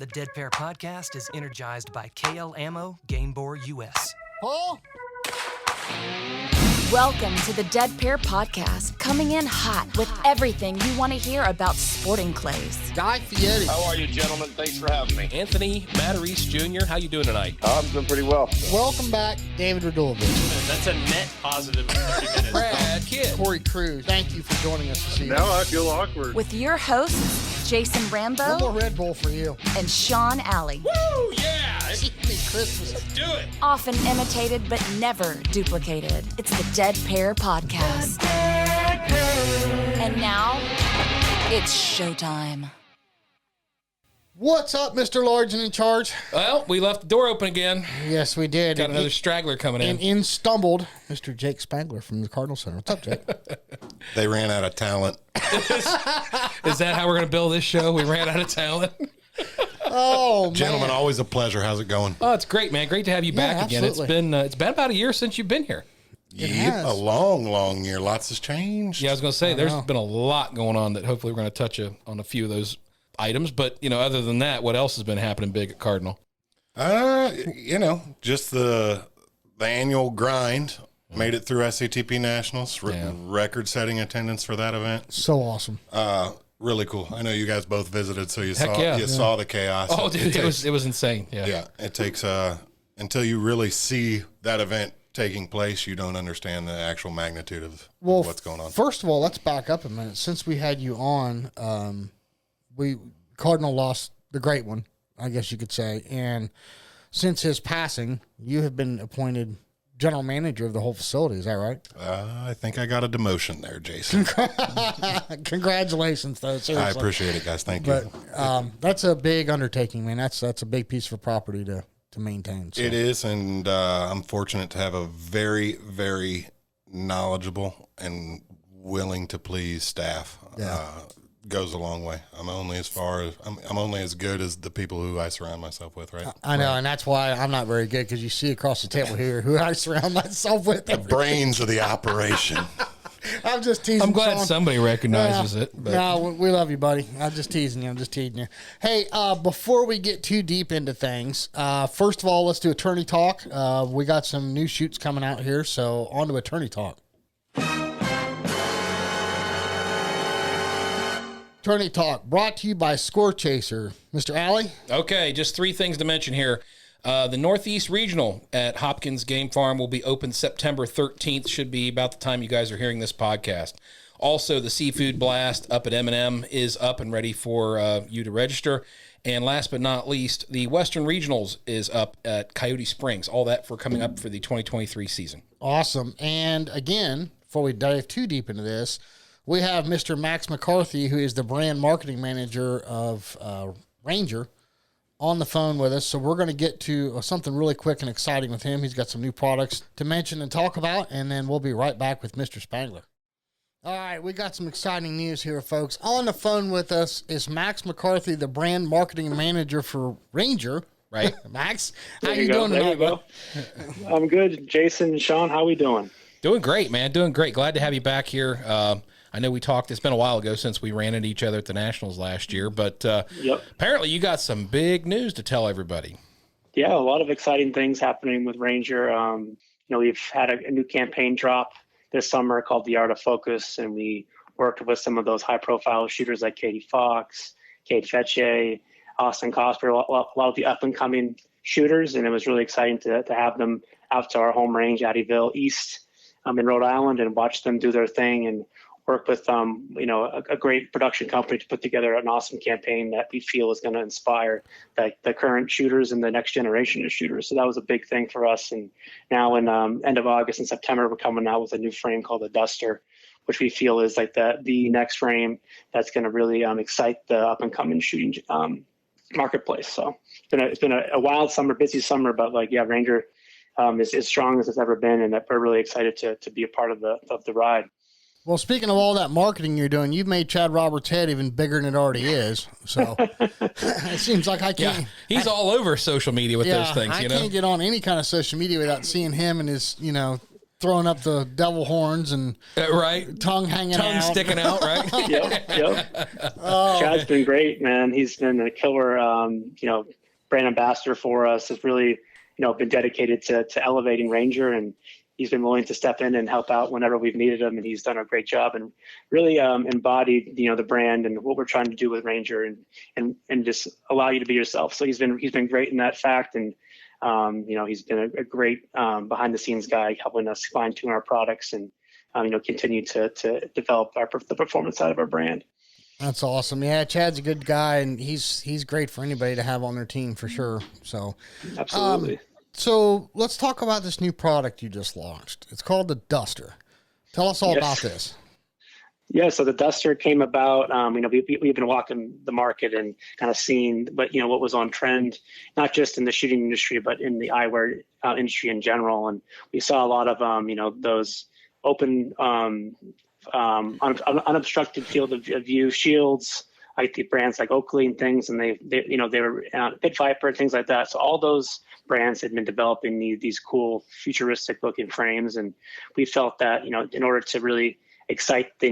The Dead Pair Podcast is energized by KL Ammo, Gainbore US. Paul? Welcome to the Dead Pair Podcast, coming in hot with everything you want to hear about sporting clays. Guy Fieri. How are you, gentlemen? Thanks for having me. Anthony Matarese Jr., how you doing tonight? I'm doing pretty well. Welcome back, David Radulovich. That's a net positive 50 minutes. Brad Kidd. Corey Cruz, thank you for joining us this evening. Now I feel awkward. With your hosts, Jason One Rambo more Red Bull for you. and Sean Alley. Woo, yeah! Christmas. Let's do it! Often imitated but never duplicated. It's the Dead Pair Podcast. And now, it's showtime. What's up, Mr. Large and in charge? Well, we left the door open again. Yes, we did. Got another straggler coming in. And in stumbled Mr. Jake Spengler from the Cardinal Center. What's up, Jake? They ran out of talent. Is that how we're going to build this show? We ran out of talent. Oh, man. Gentlemen, always a pleasure. How's it going? Oh, it's great, man. Great to have you back again. absolutely. It's been about a year since you've been here. has. A long year. Lots has changed. Yeah, I was going to say, there's know. been a lot going on that hopefully we're going to touch on a few of those items. But, other than that, what else has been happening big at Cardinal? Just the annual grind. Made it through SCTP Nationals. Record-setting attendance for that event. So awesome. Really cool. I know you guys both visited, so you Heck yeah. saw the chaos. Oh, dude, it was insane. Yeah. Yeah, it takes until you really see that event taking place, you don't understand the actual magnitude of what's going on. First of all, let's back up a minute. Since we had you on, Cardinal lost the great one, I guess you could say. And since his passing, you have been appointed general manager of the whole facility. Is that right? I think I got a demotion there, Jason. Congratulations, though. Seriously. I appreciate it, guys. Thank you. But that's a big undertaking, man. That's a big piece of property to maintain. So. It is, and I'm fortunate to have a very, very knowledgeable and willing to please staff. Yeah. Goes a long way. I'm only as good as the people who I surround myself with, right? I know, and that's why I'm not very good, because you see across the table here who I surround myself with. The brains of the operation. I'm just teasing. I'm glad Sean. somebody recognizes it. But. No, we love you, buddy. I'm just teasing you. Hey, before we get too deep into things, first of all, let's do attorney talk. We got some new shoots coming out here, so on to attorney talk. Attorney talk brought to you by Score Chaser. Mr. Alley? Okay, just three things to mention here. The Northeast Regional at Hopkins Game Farm will be open September 13th. Should be about the time you guys are hearing this podcast. Also, the Seafood Blast up at M&M is up and ready for you to register. And last but not least, the Western Regionals is up at Coyote Springs. All that for coming up for the 2023 season. Awesome. And again, before we dive too deep into this, we have Mr. Max McCarthy, who is the brand marketing manager of Ranger, on the phone with us. So we're going to get to something really quick and exciting with him. He's got some new products to mention and talk about, and then we'll be right back with Mr. Spengler. All right, we got some exciting news here, folks. On the phone with us is Max McCarthy, the brand marketing manager for Ranger. Right. Max, how There you go. doing There tonight, you go. bud? I'm good. Jason and Sean, how we doing? Doing great, man. Doing great. Glad to have you back here. I know we talked, it's been a while ago since we ran into each other at the Nationals last year, but Yep. apparently you got some big news to tell everybody. Yeah, a lot of exciting things happening with Ranger. We've had a new campaign drop this summer called The Art of Focus, and we worked with some of those high-profile shooters like Katie Fox, Kate Fetche, Austin Cosper, a lot of the up-and-coming shooters, and it was really exciting to have them out to our home range, Addyville East, in Rhode Island, and watch them do their thing and work with a great production company to put together an awesome campaign that we feel is going to inspire the current shooters and the next generation of shooters. So that was a big thing for us. And now in end of August and September, we're coming out with a new frame called the Duster, which we feel is like the next frame that's going to really excite the up and coming shooting marketplace. So it's been a wild summer, busy summer, but Ranger is as strong as it's ever been, and we're really excited to be a part of the ride. Well, speaking of all that marketing you're doing, you've made Chad Roberts' head even bigger than it already is. So it seems like I can't. Yeah, he's all over social media with those things. I can't get on any kind of social media without seeing him and his, throwing up the devil horns and right, tongue hanging tongue out. sticking out, right? Yep. Chad's been great, man. He's been a killer, brand ambassador for us. Has really, been dedicated to elevating Ranger, and he's been willing to step in and help out whenever we've needed him. And he's done a great job and really embodied, the brand and what we're trying to do with Ranger and just allow you to be yourself. So he's been great in that fact. And, he's been a great behind the scenes guy, helping us fine tune our products and, continue to develop the performance side of our brand. That's awesome. Yeah, Chad's a good guy, and he's great for anybody to have on their team for sure. So, absolutely. So let's talk about this new product you just launched. It's called the Duster. Tell us all about this. Yeah, so the Duster came about. We've been walking the market and kind of seeing, what was on trend, not just in the shooting industry, but in the eyewear industry in general. And we saw a lot of, those open, unobstructed field of view shields, like the brands like Oakley and things, and they were Pit Viper and things like that. So all those brands had been developing these cool futuristic looking frames, and we felt that in order to really excite the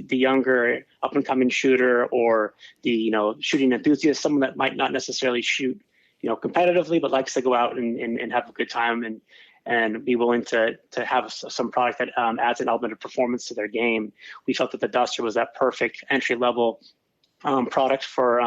younger up and coming shooter or the shooting enthusiast, someone that might not necessarily shoot competitively but likes to go out and have a good time and be willing to have some product that adds an element of performance to their game. We felt that the Duster was that perfect entry level product for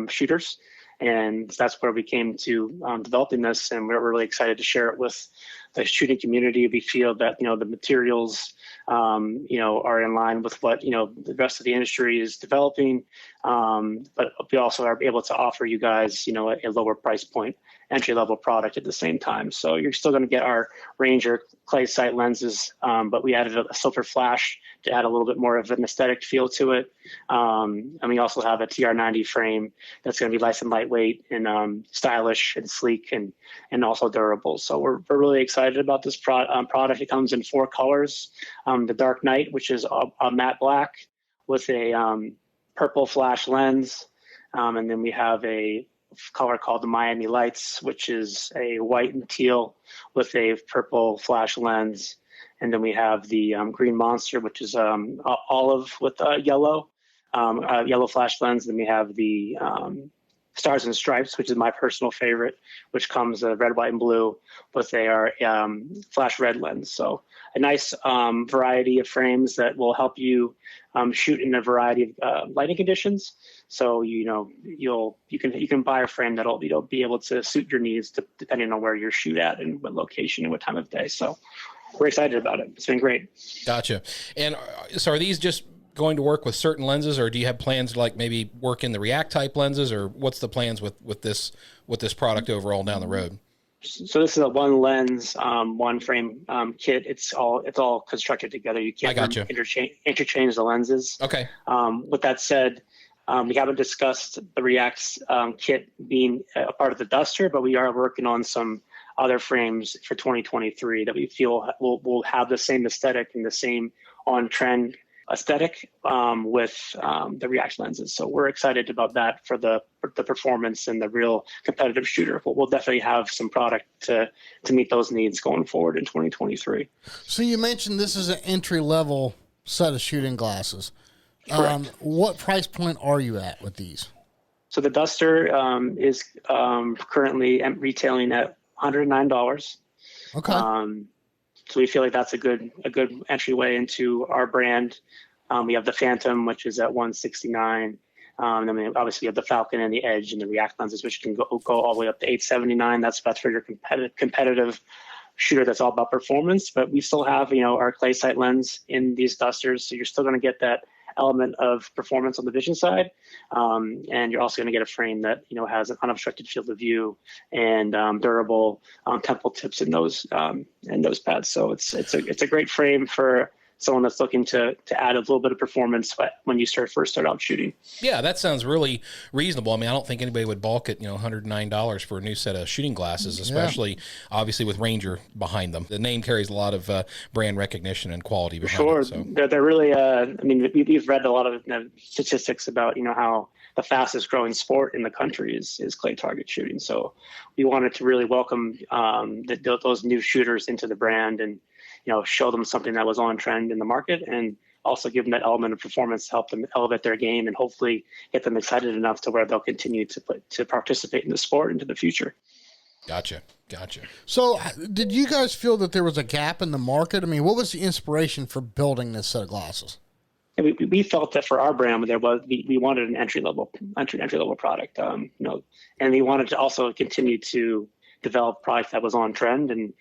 shooters, and that's where we came to developing this, and we're really excited to share it with the shooting community. We feel that the materials are in line with what the rest of the industry is developing, but we also are able to offer you guys a lower price point entry level product at the same time. So you're still going to get our Ranger clay sight lenses, but we added a silver flash to add a little bit more of an aesthetic feel to it. And we also have a TR90 frame that's going to be nice and lightweight and stylish and sleek and also durable. So we're really excited about this product. It comes in 4 colors. The Dark Knight, which is a matte black with a purple flash lens. And then we have a color called the Miami Lights, which is a white and teal with a purple flash lens. And then we have the Green Monster, which is olive with yellow flash lens. Then we have the Stars and Stripes, which is my personal favorite, which comes red, white, and blue with a flash red lens. So a nice variety of frames that will help you shoot in a variety of lighting conditions. So you can buy a frame that'll be able to suit your needs depending on where you're shoot at and what location and what time of day. So we're excited about it. It's been great. Gotcha. And so are these just going to work with certain lenses, or do you have plans to like maybe work in the React type lenses, or what's the plans with this product overall down the road? So this is a one lens, one frame kit. It's all constructed together. You can't interchange the lenses. Okay. With that said, we haven't discussed the React kit being a part of the Duster, but we are working on some other frames for 2023 that we feel will have the same aesthetic and the same on-trend aesthetic with the React lenses. So we're excited about that for the performance and the real competitive shooter. We'll definitely have some product to meet those needs going forward in 2023. So you mentioned this is an entry-level set of shooting glasses. Correct. What price point are you at with these? So the Duster is currently retailing at $109. Okay. So we feel like that's a good entryway into our brand. We have the Phantom, which is at $169. Then we obviously have the Falcon and the Edge and the React lenses, which can go all the way up to $879. That's for your competitive shooter that's all about performance. But we still have our clay sight lens in these Dusters, so you're still going to get that element of performance on the vision side, and you're also going to get a frame that has an unobstructed field of view and durable temple tips in those pads. So it's a great frame for someone that's looking to add a little bit of performance when you first start out shooting. Yeah, that sounds really reasonable. I mean, I don't think anybody would balk at $109 for a new set of shooting glasses, especially obviously with Ranger behind them. The name carries a lot of brand recognition and quality behind it. So. They're really. I mean, we've read a lot of statistics about how the fastest growing sport in the country is clay target shooting. So we wanted to really welcome those new shooters into the brand and show them something that was on trend in the market, and also give them that element of performance to help them elevate their game and hopefully get them excited enough to where they'll continue to participate in the sport into the future. Gotcha. So did you guys feel that there was a gap in the market? I mean, what was the inspiration for building this set of glasses? And we felt that for our brand, we wanted an entry level product, and we wanted to also continue to develop product that was on trend. And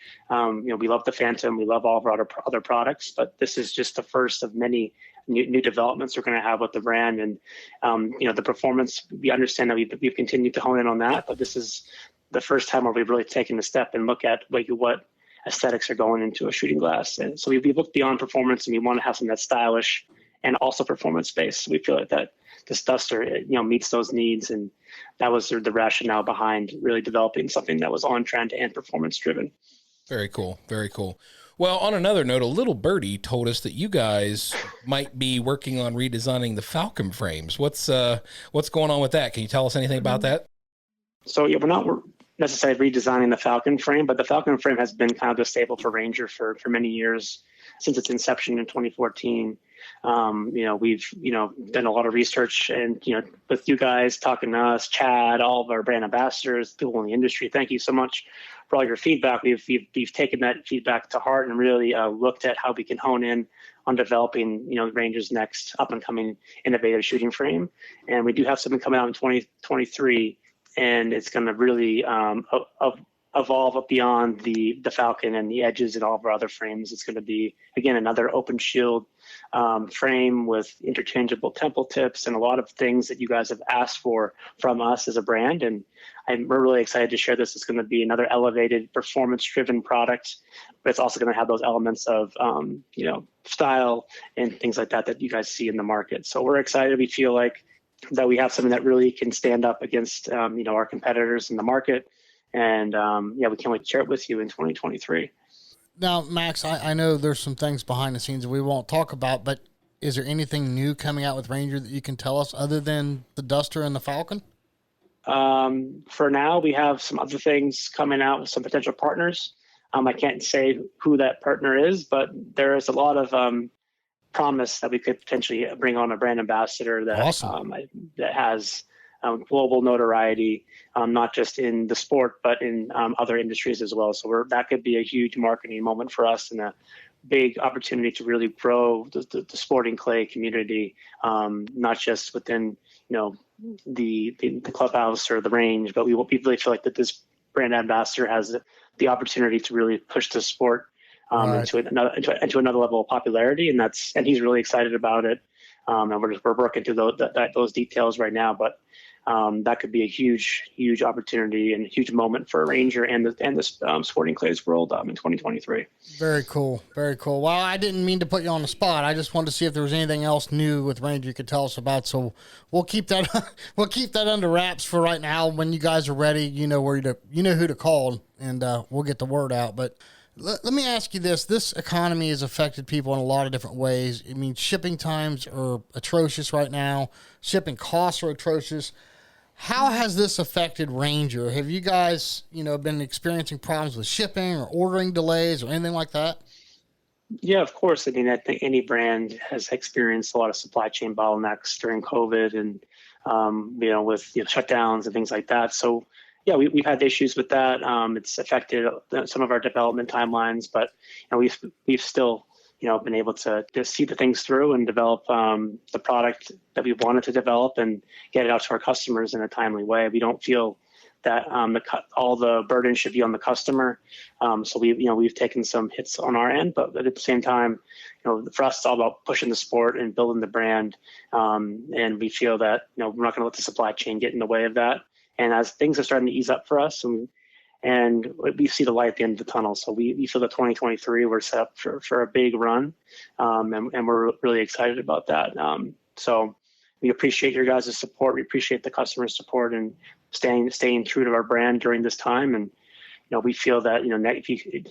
we love the Phantom, we love all of our other products, but this is just the first of many new developments we're going to have with the brand. And the performance, we understand that we've continued to hone in on that, but this is the first time where we've really taken a step and look at what aesthetics are going into a shooting glass. And so we look beyond performance, and we want to have something that's stylish and also performance based. We feel like that this duster, meets those needs, and that was the rationale behind really developing something that was on trend and performance driven. Very cool. Well, on another note, a little birdie told us that you guys might be working on redesigning the Falcon frames. What's going on with that? Can you tell us anything about that? So we're not necessarily redesigning the Falcon frame, but the Falcon frame has been kind of the staple for Ranger for many years, since its inception in 2014. We've done a lot of research, and with you guys talking to us, Chad, all of our brand ambassadors, people in the industry, thank you so much for all your feedback. We've taken that feedback to heart and really looked at how we can hone in on developing Ranger's next up and coming innovative shooting frame. And we do have something coming out in 2023, and it's going to really evolve beyond the Falcon and the edges and all of our other frames. It's going to be, again, another open shield frame with interchangeable temple tips and a lot of things that you guys have asked for from us as a brand. And we're really excited to share this. It's going to be another elevated performance-driven product, but it's also going to have those elements of, style and things like that you guys see in the market. So we're excited. We feel like that we have something that really can stand up against, our competitors in the market. And we can't wait to share it with you in 2023. Now, Max, I know there's some things behind the scenes that we won't talk about, but is there anything new coming out with Ranger that you can tell us other than the Duster and the Falcon? For now, we have some other things coming out with some potential partners. I can't say who that partner is, but there is a lot of promise that we could potentially bring on a brand ambassador that awesome. That has global notoriety, not just in the sport, but in other industries as well. So that could be a huge marketing moment for us and a big opportunity to really grow the sporting clay community, not just within the clubhouse or the range, but we really feel like that this brand ambassador has the opportunity to really push the sport into another level of popularity, and he's really excited about it. And we're working through those details right now, but that could be a huge opportunity and a huge moment for Ranger and the sporting clays world in 2023. Very cool. Well, I didn't mean to put you on the spot. I just wanted to see if there was anything else new with Ranger you could tell us about. So we'll keep that under wraps for right now. When you guys are ready, you know who to call, and we'll get the word out. But let me ask you this. This economy has affected people in a lot of different ways. I mean, shipping times are atrocious right now. Shipping costs are atrocious. How has this affected Ranger? Have you guys, been experiencing problems with shipping or ordering delays or anything like that? Yeah, of course. I mean, I think any brand has experienced a lot of supply chain bottlenecks during COVID and, with shutdowns and things like that. So, yeah, we've had issues with that. It's affected some of our development timelines, but we've still been able to see the things through and develop the product that we wanted to develop and get it out to our customers in a timely way. We don't feel that all the burden should be on the customer. So we've taken some hits on our end, but at the same time, for us, it's all about pushing the sport and building the brand. And we feel that we're not going to let the supply chain get in the way of that. And as things are starting to ease up for us, and we see the light at the end of the tunnel. So we feel that 2023, we're set up for a big run, and we're really excited about that. So we appreciate your guys' support. We appreciate the customer support and staying true to our brand during this time. And we feel that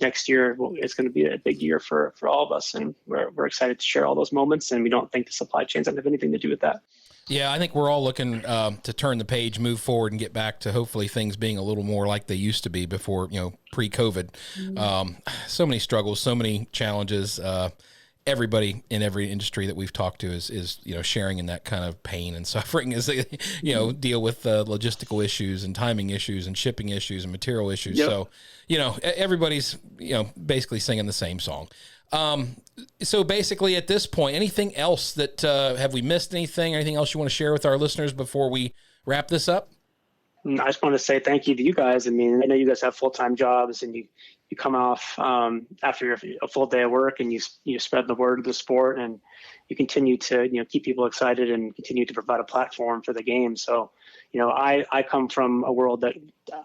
next year it's going to be a big year for all of us, and we're excited to share all those moments. And we don't think the supply chains have anything to do with that. Yeah, I think we're all looking to turn the page, move forward, and get back to hopefully things being a little more like they used to be before, pre-COVID. So many struggles, so many challenges. Everybody in every industry that we've talked to is sharing in that kind of pain and suffering as they deal with logistical issues and timing issues and shipping issues and material issues. Yep. So everybody's basically singing the same song. So basically at this point, anything else that have we missed anything? Anything else you want to share with our listeners before we wrap this up? I just want to say thank you to you guys. I mean, I know you guys have full-time jobs, and you come off after a full day of work, and you spread the word of the sport, and you continue to keep people excited and continue to provide a platform for the game. So, I come from a world that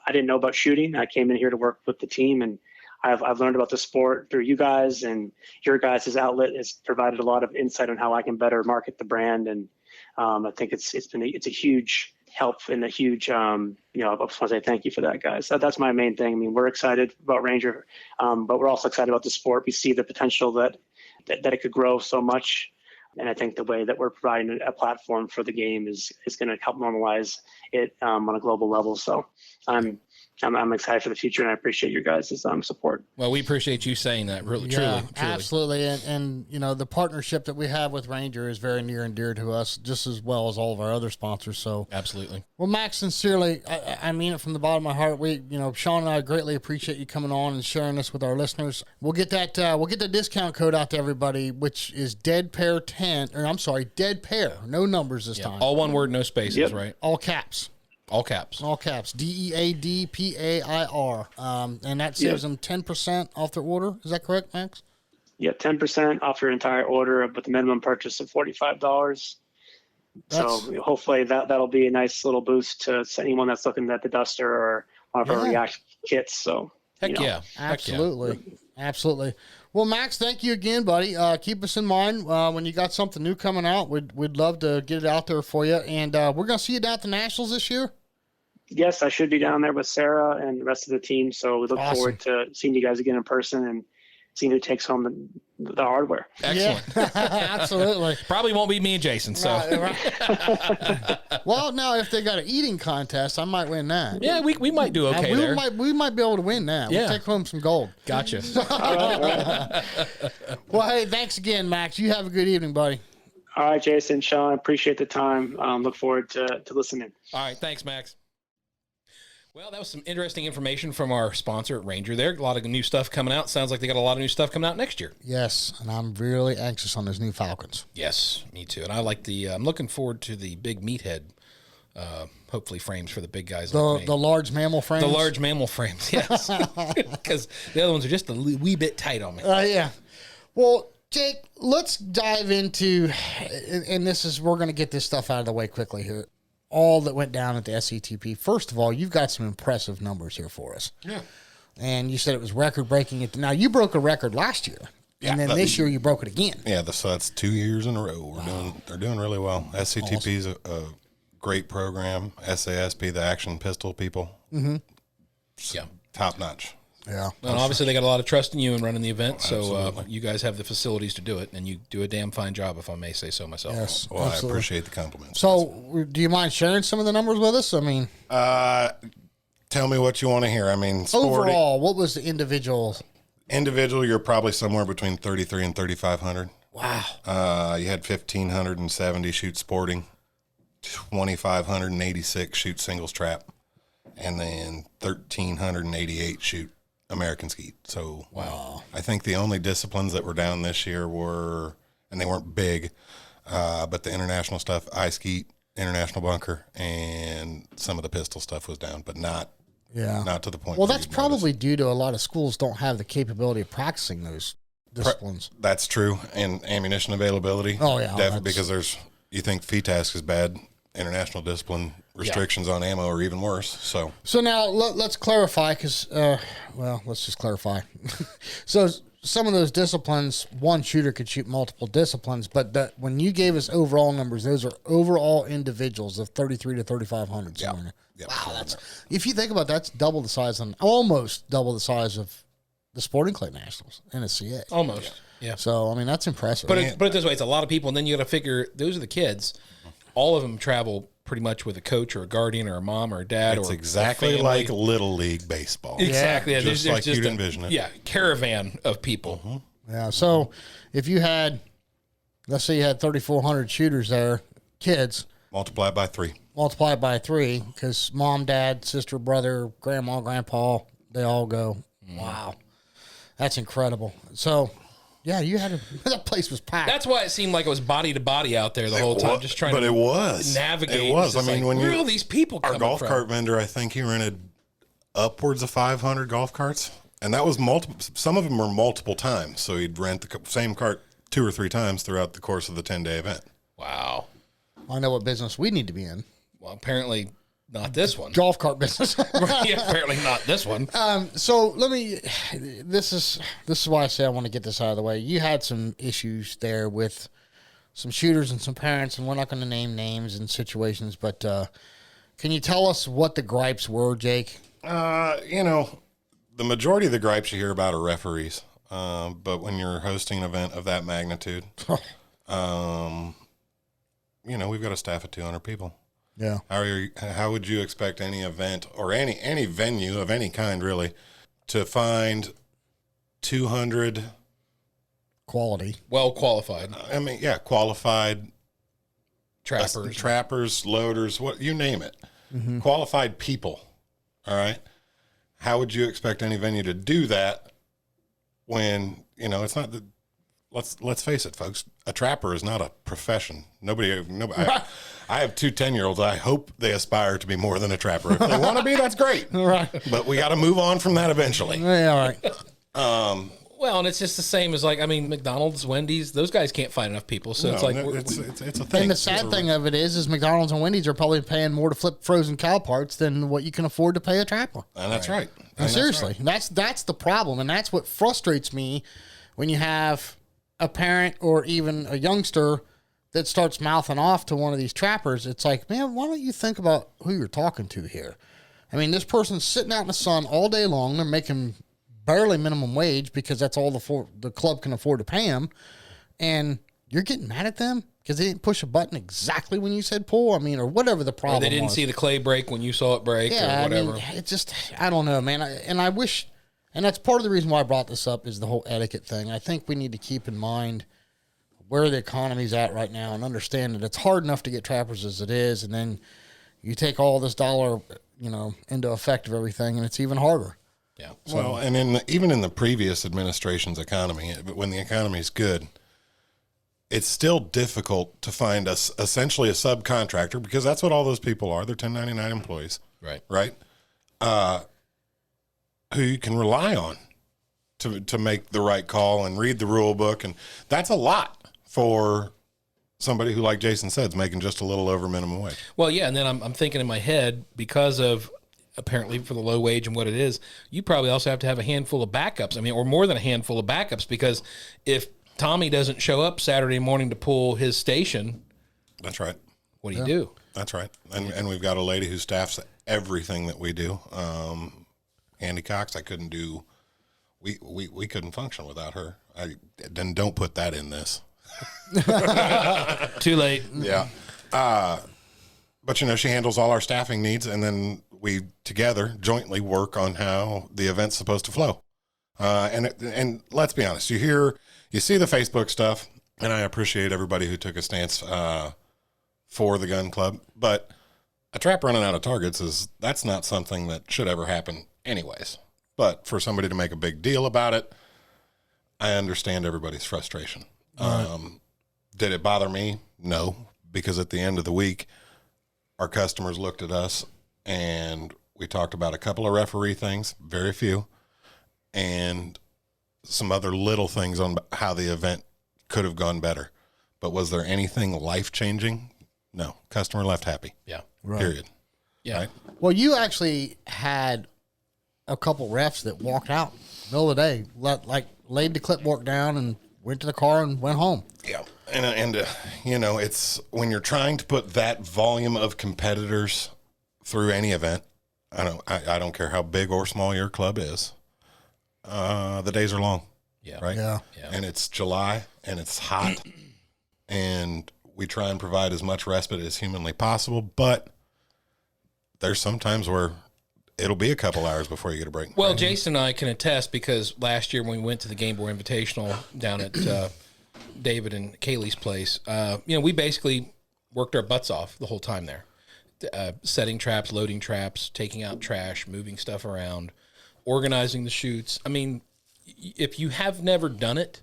I didn't know about shooting. I came in here to work with the team, and I've learned about the sport through you guys, and your guys' outlet has provided a lot of insight on how I can better market the brand. And I think it's a huge help and a huge, I just want to say thank you for that, guys. That's my main thing. I mean, we're excited about Ranger, but we're also excited about the sport. We see the potential that it could grow so much. And I think the way that we're providing a platform for the game is going to help normalize it on a global level. So I'm excited for the future, and I appreciate your guys' support. Well, we appreciate you saying that. Really, truly. Absolutely. And the partnership that we have with Ranger is very near and dear to us, just as well as all of our other sponsors. So absolutely. Well, Max, sincerely, I mean it from the bottom of my heart. Sean and I greatly appreciate you coming on and sharing this with our listeners. We'll get the discount code out to everybody, which is Dead Pair 10, or I'm sorry, Dead Pair, no numbers this time. All one word, no spaces, right? All caps. All caps. All caps. DEADPAIR. And that saves them 10% off their order. Is that correct, Max? Yeah, 10% off your entire order with the minimum purchase of $45. So hopefully that'll be a nice little boost to anyone that's looking at the Duster or one of our React kits. So Heck yeah. Absolutely. Absolutely. Well, Max, thank you again, buddy. Keep us in mind when you got something new coming out. We'd love to get it out there for you. And we're going to see you down at the Nationals this year? Yes, I should be down there with Sarah and the rest of the team. So we look forward to seeing you guys again in person and seeing who takes home the hardware. Excellent. Yeah, absolutely. Probably won't be me and Jason. So, right. Well, now if they got an eating contest, I might win that. Yeah, we might do okay there. We might be able to win that. Yeah. We'll take home some gold. Gotcha. Well, hey, thanks again, Max. You have a good evening, buddy. All right, Jason, Sean, appreciate the time. Look forward to listening. All right, thanks, Max. Well, that was some interesting information from our sponsor at Ranger there. A lot of new stuff coming out. Sounds like they got a lot of new stuff coming out next year. Yes, and I'm really anxious on those new Falcons. Yes, me too. And I like I'm looking forward to the big meathead, hopefully frames for the big guys like me. The large mammal frames? The large mammal frames, yes. Because the other ones are just a wee bit tight on me. Yeah. Well, Jake, let's dive into, and we're going to get this stuff out of the way quickly here. All that went down at the SCTP. First of all, you've got some impressive numbers here for us. Yeah. And you said it was record-breaking. Now, you broke a record last year, and then this year you broke it again. Yeah, so that's 2 years in a row. They're doing really well. SCTP is a great program. SASP, the action pistol people. Mm-hmm. Yeah. Top notch. Yeah. Well, obviously, they got a lot of trust in you in running the event, so you guys have the facilities to do it, and you do a damn fine job, if I may say so myself. Yes, well, absolutely. I appreciate the compliments. So, do you mind sharing some of the numbers with us? I mean, tell me what you want to hear. I mean, overall, what was the individual? Individual, you're probably somewhere between 33 and 3,500. Wow. You had 1,570 shoot sporting, 2,586 shoot singles trap, and then 1,388 shoot American skeet. So wow. I think the only disciplines that were down this year were, and they weren't big, but the international stuff, ice skeet, international bunker, and some of the pistol stuff was down, but not to the point. Well, that's probably due to a lot of schools don't have the capability of practicing those disciplines. That's true, and ammunition availability. Oh yeah, definitely, because you think FETASC is bad, international discipline restrictions on ammo are even worse. So now let's clarify, because let's just clarify. So some of those disciplines, one shooter could shoot multiple disciplines, but when you gave us overall numbers, those are overall individuals of 33 to 3,500. Yeah. Wow, that's, if you think about that, that's double the size, almost double the size of the Sporting Clay Nationals in a CA. Almost. Yeah. So I mean, that's impressive. Put it this way, it's a lot of people, and then you got to figure those are the kids. all of them travel pretty much with a coach or a guardian or a mom or a dad. It's or exactly like Little League baseball. Exactly. Yeah. Just like you'd envision it. Yeah, caravan of people. Mm-hmm. Yeah. So if you had, let's say you had 3,400 shooters there, kids. Multiply it by 3. Multiply it by 3 because mom, dad, sister, brother, grandma, grandpa, they all go. Wow. That's incredible. So, yeah, you had that place was packed. That's why it seemed like it was body to body out there the whole time, just trying to navigate. It was. I mean, when where are all these people our coming golf from? cart vendor, I think he rented upwards of 500 golf carts, and that was multiple. Some of them were multiple times, so he'd rent the same cart 2 or 3 times throughout the course of the 10-day event. Wow. I know what business we need to be in. Well, apparently not this one. Golf cart business. Yeah, apparently not this one. So let me. This is why I say I want to get this out of the way. You had some issues there with some shooters and some parents, and we're not going to name names and situations, but can you tell us what the gripes were, Jake? The majority of the gripes you hear about are referees. But when you're hosting an event of that magnitude, we've got a staff of 200 people. Yeah. How would you expect any event or any venue of any kind really to find 200 quality, well qualified? Qualified trappers, loaders, what you name it, qualified people. All right. How would you expect any venue to do that when it's not the? Let's face it, folks. A trapper is not a profession. Nobody. I have 2 10-year-olds. I hope they aspire to be more than a trapper. If they want to be, that's great. Right. But we got to move on from that eventually. Yeah, all right. Well, and it's just the same as McDonald's, Wendy's. Those guys can't find enough people, so it's a thing. And the sad thing of it is McDonald's and Wendy's are probably paying more to flip frozen cow parts than what you can afford to pay a trapper. And that's right. And seriously, that's the problem, and that's what frustrates me when you have a parent or even a youngster that starts mouthing off to one of these trappers. It's like, man, why don't you think about who you're talking to here? I mean, this person's sitting out in the sun all day long. They're making barely minimum wage because that's all the club can afford to pay them. And you're getting mad at them because they didn't push a button exactly when you said pull. I mean, or whatever the problem was. Or they didn't see the clay break when you saw it break or whatever. I mean, it just, I don't know, man. I wish, and that's part of the reason why I brought this up is the whole etiquette thing. I think we need to keep in mind where the economy's at right now and understand that it's hard enough to get trappers as it is. And then you take all this dollar, into effect of everything, and it's even harder. Yeah. So, well, and even in the previous administration's economy, when the economy's good, it's still difficult to find essentially a subcontractor, because that's what all those people are. They're 1099 employees. Right. Who you can rely on to make the right call and read the rule book. And that's a lot for somebody who, like Jason said, is making just a little over minimum wage. Well, yeah. And then I'm thinking in my head, because of apparently for the low wage and what it is, you probably also have to have a handful of backups. I mean, or more than a handful of backups, because if Tommy doesn't show up Saturday morning to pull his station, that's right. What do you do? That's right. And we've got a lady who staffs everything that we do. Andy Cox, I couldn't do. We couldn't function without her. Then don't put that in this. Too late. Yeah. But she handles all our staffing needs, and then we together jointly work on how the event's supposed to flow. And let's be honest, you see the Facebook stuff, and I appreciate everybody who took a stance for the gun club, but a trap running out of targets that's not something that should ever happen anyways. But for somebody to make a big deal about it, I understand everybody's frustration. Did it bother me? No, because at the end of the week, our customers looked at us and we talked about a couple of referee things, very few, and some other little things on how the event could have gone better. But was there anything life-changing? No. Customer left happy. Yeah. Right. Period. Yeah. Right? Well, you actually had a couple refs that walked out middle of the day, laid the clipboard down and went to the car and went home. Yeah. And it's when you're trying to put that volume of competitors through any event, I don't care how big or small your club is, the days are long. Yeah. Right? Yeah. And it's July and it's hot and we try and provide as much respite as humanly possible, but there's some times where it'll be a couple hours before you get a break. Well, Jason and I can attest, because last year when we went to the Game Boy Invitational down at David and Kaylee's place, we basically worked our butts off the whole time there. Setting traps, loading traps, taking out trash, moving stuff around, organizing the shoots. I mean, if you have never done it,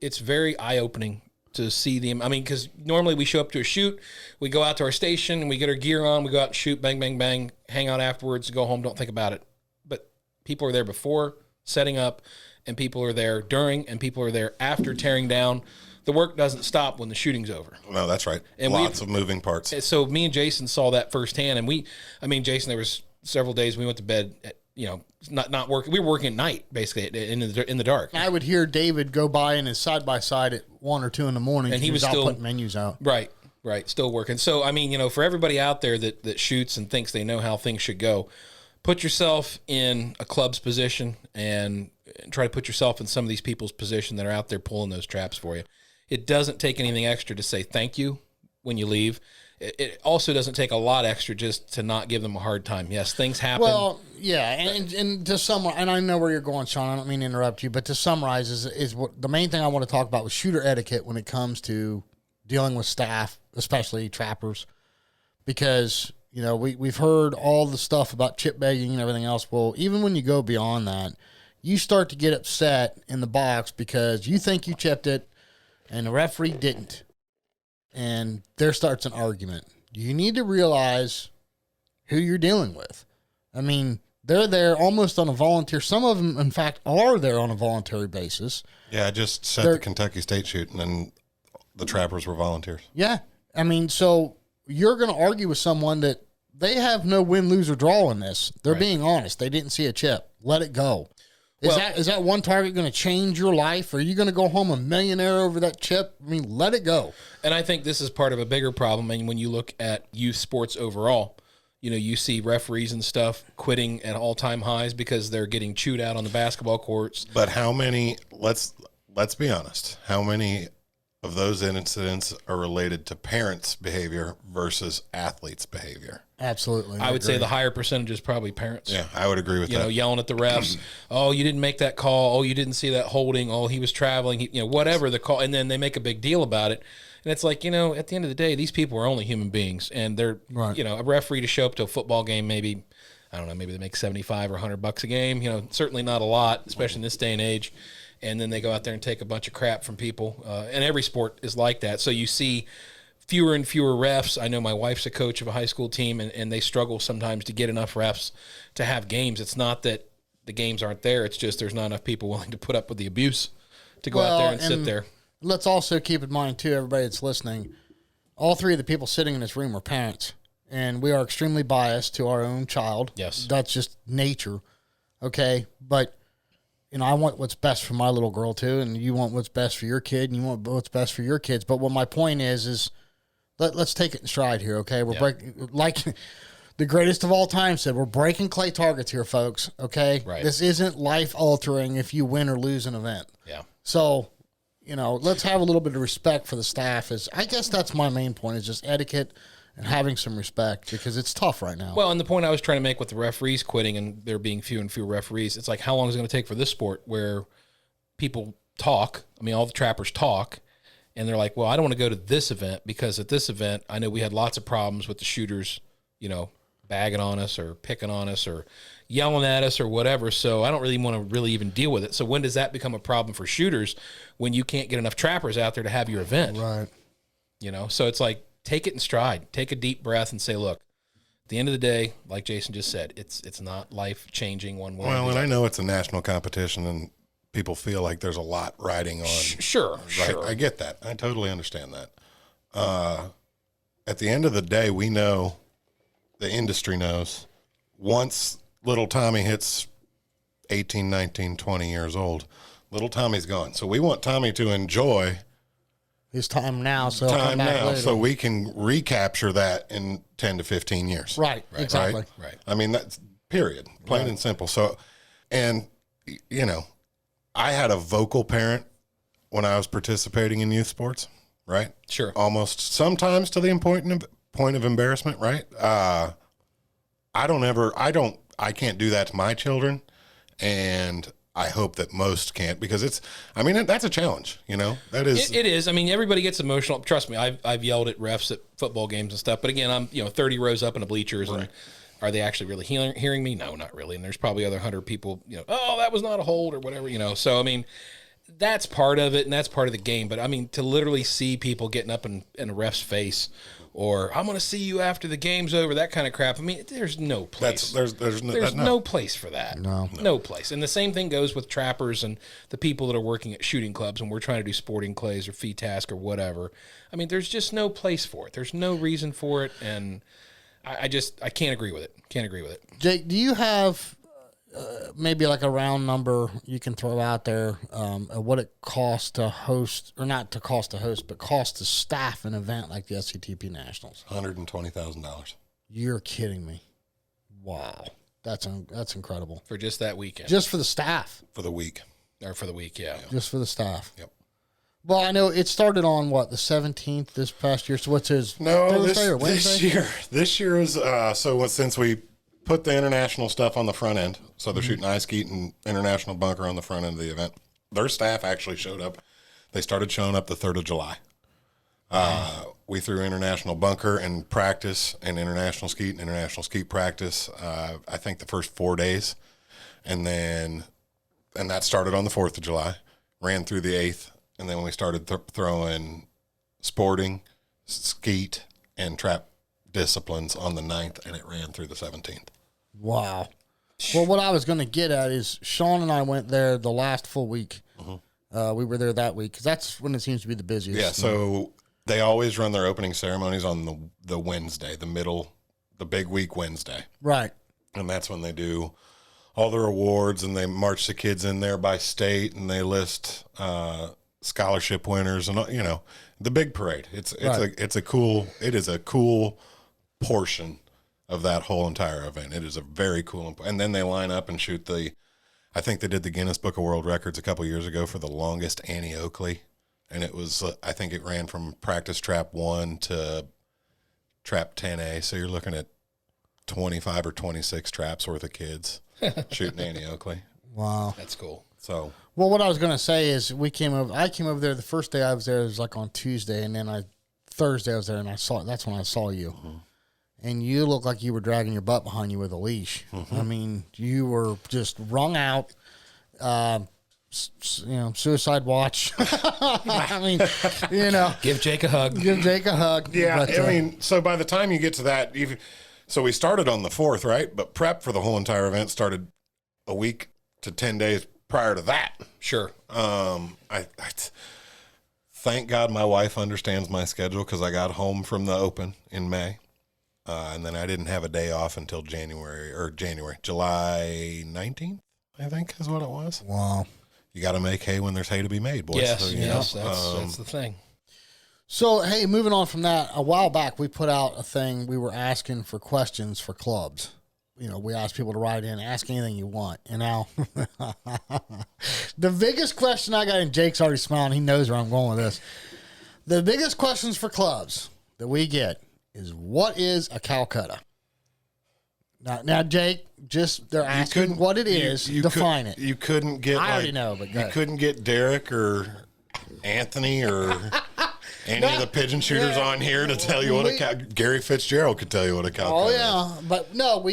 it's very eye-opening to see them. I mean, because normally we show up to a shoot, we go out to our station, and we get our gear on, we go out and shoot, bang, bang, bang, hang out afterwards, go home, don't think about it. But people are there before setting up, and people are there during, and people are there after tearing down. The work doesn't stop when the shooting's over. No, that's right. And lots of moving parts. So me and Jason saw that firsthand, and Jason, there was several days we went to bed at, not working. We were working at night, basically, in the dark. I would hear David go by in his side-by-side at 1 or 2 in the morning, and he was out still putting menus out. Right, still working. So, I mean, for everybody out there that shoots and thinks they know how things should go, put yourself in a club's position and try to put yourself in some of these people's position that are out there pulling those traps for you. It doesn't take anything extra to say thank you when you leave. It also doesn't take a lot extra just to not give them a hard time. Yes, things happen. Well, yeah, and to summarize, and I know where you're going, Sean. I don't mean to interrupt you, but to summarize is what the main thing I want to talk about with shooter etiquette when it comes to dealing with staff, especially trappers, because we've heard all the stuff about chip bagging and everything else. Well, even when you go beyond that, you start to get upset in the box because you think you chipped it and the referee didn't. And there starts an argument. You need to realize who you're dealing with. I mean, they're there almost on a volunteer. Some of them, in fact, are there on a voluntary basis. Yeah, I just set the Kentucky State shoot, and then the trappers were volunteers. Yeah. I mean, so you're going to argue with someone that they have no win, lose, or draw in this. They're being honest. They didn't see a chip. Let it go. Is that one target going to change your life? Are you going to go home a millionaire over that chip? I mean, let it go. And I think this is part of a bigger problem. I mean, when you look at youth sports overall, you see referees and stuff quitting at all-time highs because they're getting chewed out on the basketball courts. But how many, let's be honest, how many of those incidents are related to parents' behavior versus athletes' behavior? Absolutely. I would say the higher percentage is probably parents. Yeah, I would agree with that. Yelling at the refs. Oh, you didn't make that call. Oh, you didn't see that holding. Oh, he was traveling. Whatever the call. And then they make a big deal about it. And it's like, at the end of the day, these people are only human beings. And they're, a referee to show up to a football game, maybe, I don't know, maybe they make $75 or $100 a game. Certainly not a lot, especially in this day and age. And then they go out there and take a bunch of crap from people. And every sport is like that. So you see fewer and fewer refs. I know my wife's a coach of a high school team, and they struggle sometimes to get enough refs to have games. It's not that the games aren't there. It's just there's not enough people willing to put up with the abuse to go out there and sit there. Let's also keep in mind, too, everybody that's listening, all three of the people sitting in this room are parents, and we are extremely biased to our own child. Yes. That's just nature, okay? But I want what's best for my little girl, too, and you want what's best for your kid, and you want what's best for your kids. But what my point is let's take it in stride here, okay? We're breaking, like the greatest of all time said, we're breaking clay targets here, folks, okay? Right. This isn't life-altering if you win or lose an event. Yeah. So, let's have a little bit of respect for the staff. I guess that's my main point, is just etiquette and having some respect, because it's tough right now. Well, and the point I was trying to make with the referees quitting and there being fewer and fewer referees, it's like, how long is it going to take for this sport where people talk? I mean, all the trappers talk, and they're like, well, I don't want to go to this event because at this event, I know we had lots of problems with the shooters, bagging on us or picking on us or yelling at us or whatever. So I don't really want to really even deal with it. So when does that become a problem for shooters? When you can't get enough trappers out there to have your event. Right. So it's like, take it in stride, take a deep breath and say, look, at the end of the day, like Jason just said, it's not life-changing one way. Well, and I know it's a national competition and people feel like there's a lot riding on. Sure. I get that. I totally understand that. At the end of the day, we know, the industry knows, once little Tommy hits 18, 19, 20 years old, little Tommy's gone. So we want Tommy to enjoy his time now, so we can recapture that in 10 to 15 years. Right. Exactly. Right. I mean, that's period, plain and simple. So, and, I had a vocal parent when I was participating in youth sports. right? Sure. Almost sometimes to the point of embarrassment, right? I can't do that to my children, and I hope that most can't, because that's a challenge, that is. It is. I mean, everybody gets emotional. Trust me, I've yelled at refs at football games and stuff, but again, I'm, 30 rows up in the bleachers, and are they actually really hearing me? No, not really. And there's probably other 100 people, oh, that was not a hold or whatever, So, I mean, that's part of it, and that's part of the game. But, I mean, to literally see people getting up in a ref's face, or I'm going to see you after the game's over, that kind of crap. I mean, there's no place. There's no place for that. No place. And the same thing goes with trappers and the people that are working at shooting clubs when we're trying to do sporting clays or fee task or whatever. I mean, there's just no place for it. There's no reason for it, and I can't agree with it. Jake, do you have maybe like a round number you can throw out there of what it costs to host, or not to cost to host, but cost to staff an event like the SCTP Nationals? $120,000. You're kidding me. Wow. That's incredible. For just that weekend. Just for the staff. For the week. Or for the week, yeah. Just for the staff. Yep. Well, I know it started on the 17th this past year. So what's his Thursday or Wednesday? This year is since we put the international stuff on the front end, so they're shooting ice skeet and international bunker on the front end of the event. Their staff actually showed up. They started showing up the 3rd of July. We threw international bunker and practice and international skeet practice. I think the first 4 days, and that started on the 4th of July, ran through the 8th. And then we started throwing sporting, skeet, and trap disciplines on the 9th, and it ran through the 17th. Wow. Well, what I was going to get at is Sean and I went there the last full week. Mm-hmm. We were there that week because that's when it seems to be the busiest. Yeah, so they always run their opening ceremonies on the Wednesday, the big week Wednesday. Right. And that's when they do all their awards, and they march the kids in there by state, and they list scholarship winners, and the big parade. It is a cool portion of that whole entire event. It is a very cool, and then they line up and shoot I think they did the Guinness Book of World Records a couple years ago for the longest Annie Oakley, and it was I think it ran from practice trap 1 to trap 10A, so you're looking at 25 or 26 traps worth of kids shooting Annie Oakley. Wow, that's cool. So. Well, what I was going to say is I came over there the first day I was there. It was like on Tuesday, and then Thursday I was there, and that's when I saw you. Mm-hmm. And you looked like you were dragging your butt behind you with a leash. Mm-hmm. I mean, you were just wrung out, suicide watch. I mean, Give Jake a hug. Yeah, but, so by the time you get to that, so we started on the 4th, right? But prep for the whole entire event started a week to 10 days prior to that. Sure. I thank God my wife understands my schedule, because I got home from the Open in May, and then I didn't have a day off until July 19th, I think is what it was. Wow. You got to make hay when there's hay to be made, boys. Yes, that's the thing. So, hey, moving on from that, a while back we put out a thing. We were asking for questions for clubs. We asked people to write in, ask anything you want. And now, the biggest question I got, and Jake's already smiling, he knows where I'm going with this. The biggest questions for clubs that we get is, what is a Calcutta? Now, Jake, they're asking what it is. Define it. You couldn't get. I already know, but you couldn't get Derek or Anthony or any of the pigeon shooters on here to tell you what Gary Fitzgerald could tell you what a Calcutta is. Oh, yeah. But no,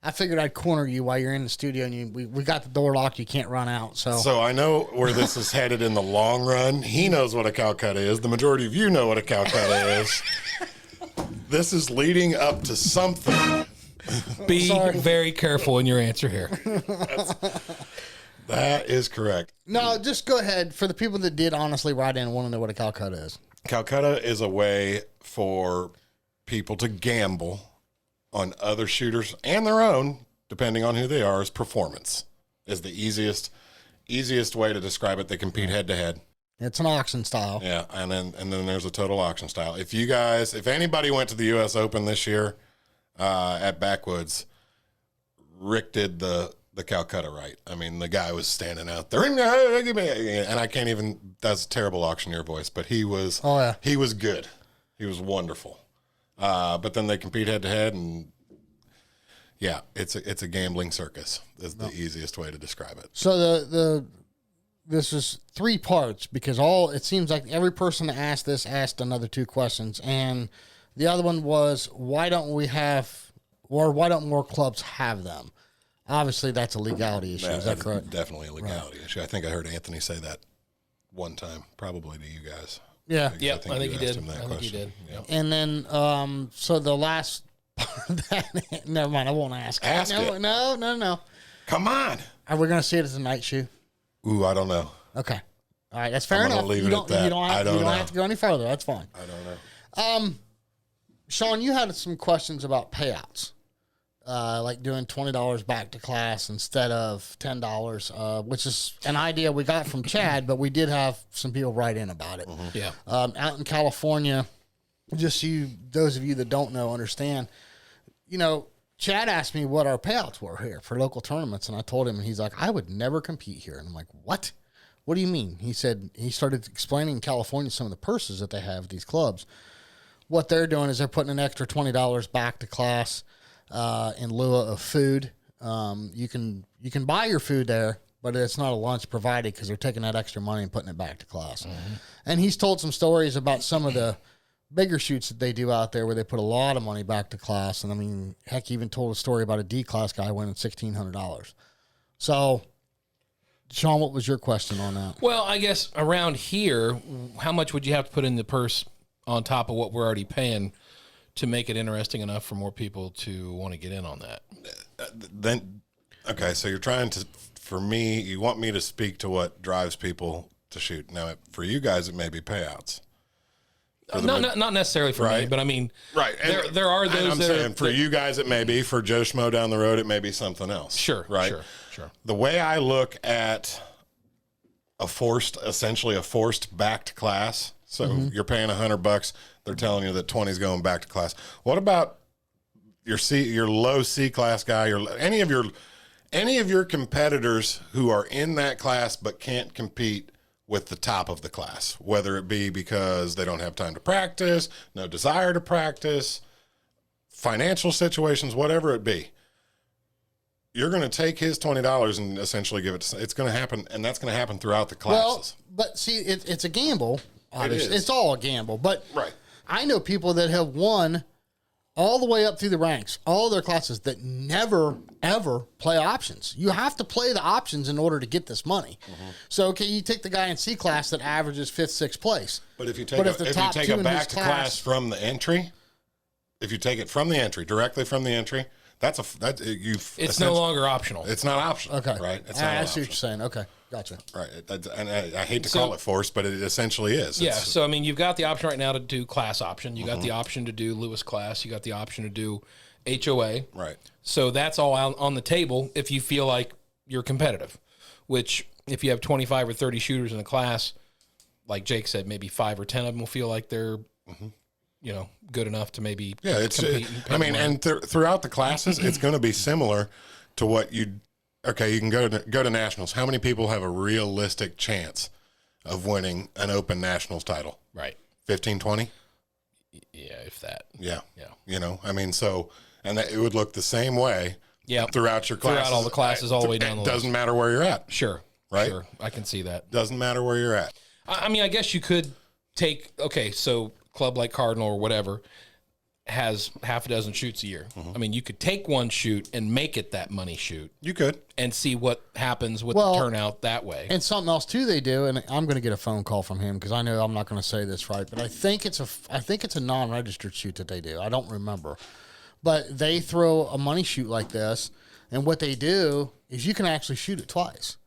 I figured I'd corner you while you're in the studio, and we got the door locked. You can't run out. So I know where this is headed in the long run. He knows what a Calcutta is. The majority of you know what a Calcutta is. This is leading up to something. Be very careful in your answer here. That is correct. No, just go ahead. For the people that did honestly write in and want to know what a Calcutta is. Calcutta is a way for people to gamble on other shooters and their own, depending on who they are, is performance. Is the easiest way to describe it. They compete head to head. It's an auction style. Yeah, and then there's a total auction style. If anybody went to the U.S. Open this year at Backwoods, Rick did the the Calcutta right. I mean, the guy was standing out there, and I can't even. That's a terrible auctioneer voice, but he was. Oh yeah, he was good. He was wonderful. But then they compete head to head, and yeah, it's a gambling circus. Is the easiest way to describe it. So this is 3 parts because it seems like every person that asked this asked another 2 questions, and the other one was why don't more clubs have them? Obviously, that's a legality issue. Is that correct? Definitely a legality issue. I think I heard Anthony say that one time, probably to you guys. Yeah. Yeah, I think he did. I think he did. Yeah. And then, so the last part of that, never mind, I won't ask. Ask it. No. Come on. Are we going to see it as a night shoe? Ooh, I don't know. Okay. All right, that's fair I'm gonna enough. leave You it don't, at that. you don't, have, I don't you don't know. have to go any further. That's fine. I don't know. Sean, you had some questions about payouts, like doing $20 back to class instead of $10, which is an idea we got from Chad, but we did have some people write in about it. Mm-hmm. Yeah. Out in California, just those of you that don't know, understand, Chad asked me what our payouts were here for local tournaments, and I told him, and he's like, I would never compete here. And I'm like, what? What do you mean? He said, he started explaining in California some of the purses that they have at these clubs. What they're doing is they're putting an extra $20 back to class in lieu of food. You can buy your food there, but it's not a lunch provided because they're taking that extra money and putting it back to class. Mm-hmm. And he's told some stories about some of the bigger shoots that they do out there where they put a lot of money back to class. And I mean, heck, he even told a story about a D class guy winning $1,600. So, Sean, what was your question on that? Well, I guess around here, how much would you have to put in the purse on top of what we're already paying to make it interesting enough for more people to want to get in on that? Okay, so you're trying to, for me, you want me to speak to what drives people to shoot. Now, for you guys, it may be payouts. Not necessarily for me, but I mean, right. There are those. I'm that saying are, for you guys, it may be. For Joe Schmo down the road, it may be something else. Sure, right. Sure. The way I look at essentially a forced back to class. So you're paying $100. They're telling you that 20 is going back to class. What about your low C class guy, any of your competitors who are in that class but can't compete with the top of the class, whether it be because they don't have time to practice, no desire to practice, financial situations, whatever it be. You're going to take his $20 and essentially give it. It's going to happen, and that's going to happen throughout the classes. Well, but see, it's a gamble. Obviously, It is. it's all a gamble. But Right. I know people that have won all the way up through the ranks, all of their classes that never, ever play options. You have to play the options in order to get this money. So, okay, you take the guy in C class that averages 5th, 6th place. But if you take a back to class from the entry, if you take it from the entry, directly from the entry, it's no longer optional. It's not optional. Okay. Right. It's I not see what you're optional. saying. Okay. Gotcha. Right. And I hate to call it forced, but it essentially is. Yeah. So, I mean, you've got the option right now to do class option. You got the option to do Lewis class. You got the option to do HOA. Right. So that's all out on the table if you feel like you're competitive, which if you have 25 or 30 shooters in a class, like Jake said, maybe 5 or 10 of them will feel like they're, good enough to maybe compete. Throughout the classes, it's going to be similar to what you can go to nationals. How many people have a realistic chance of winning an open nationals title? Right. 15, 20? Yeah, if that. Yeah. Yeah. And that it would look the same way throughout your classes. Throughout all the classes, all the way down the list. It doesn't matter where you're at. Sure. Right? Sure. I can see that. Doesn't matter where you're at. I mean, I guess you could take, so club like Cardinal or whatever has half a dozen shoots a year. I mean, you could take one shoot and make it that money shoot. You could. And see what happens with the turnout that way. And something else too they do, and I'm going to get a phone call from him because I know I'm not going to say this right, but I think it's a non-registered shoot that they do. I don't remember, but they throw a money shoot like this, and what they do is you can actually shoot it twice.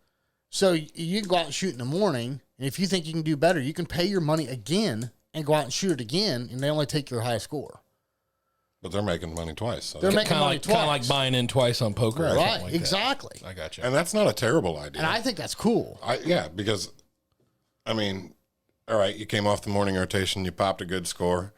So you can go out and shoot in the morning, and if you think you can do better, you can pay your money again and go out and shoot it again, and they only take your highest score. But they're making money twice. So They're making money twice. Kind of like buying in twice on poker. Or Right, like exactly. That. I got you. And that's not a terrible idea. And I think that's cool. Because, all right, you came off the morning rotation, you popped a good score.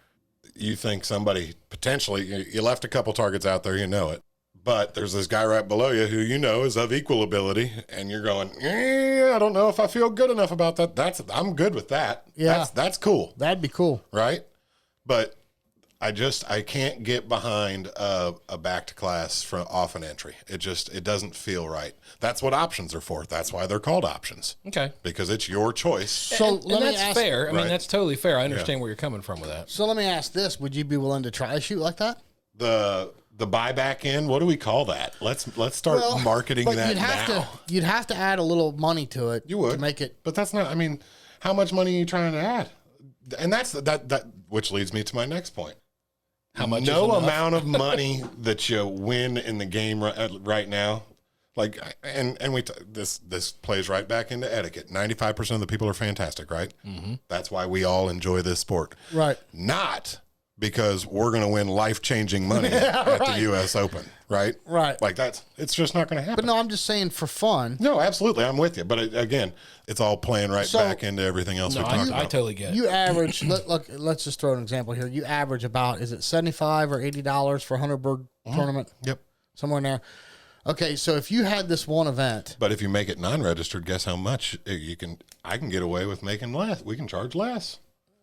You think somebody potentially, you left a couple targets out there, you know it. But there's this guy right below you who you know is of equal ability, and you're going, I don't know if I feel good enough about that. I'm good with that. Yeah. That's cool. That'd be cool. Right? But I can't get behind a back to class off an entry. It doesn't feel right. That's what options are for. That's why they're called options. Okay. Because it's your choice. So And that's fair. I mean, Right. that's totally fair. I understand where you're coming from with that. So let me ask this: would you be willing to try a shoot like that? The buyback in, what do we call that? Let's start marketing but that you'd have to add a little money to it. You would to make it. but that's not. I mean, how much money are you trying to add? And that's that which leads me to my next point. How much? No is enough? amount of money that you win in the game right now, like, and this plays right back into etiquette. 95% of the people are fantastic, right? Mm-hmm. That's why we all enjoy this sport, Right. Not because we're going to win life-changing money at the U.S. Open, right? Right. Like it's just not going to happen. But no, I'm just saying for fun. No, absolutely, I'm with you. But again, it's all playing right back into everything else we talked about. I totally get it. You average. Look, let's just throw an example here. You average about is it $75 or $80 for a 100-bird tournament? Yep. Somewhere in there. Okay, so if you had this one event, But if you make it non-registered, guess how much I can get away with making less. We can charge less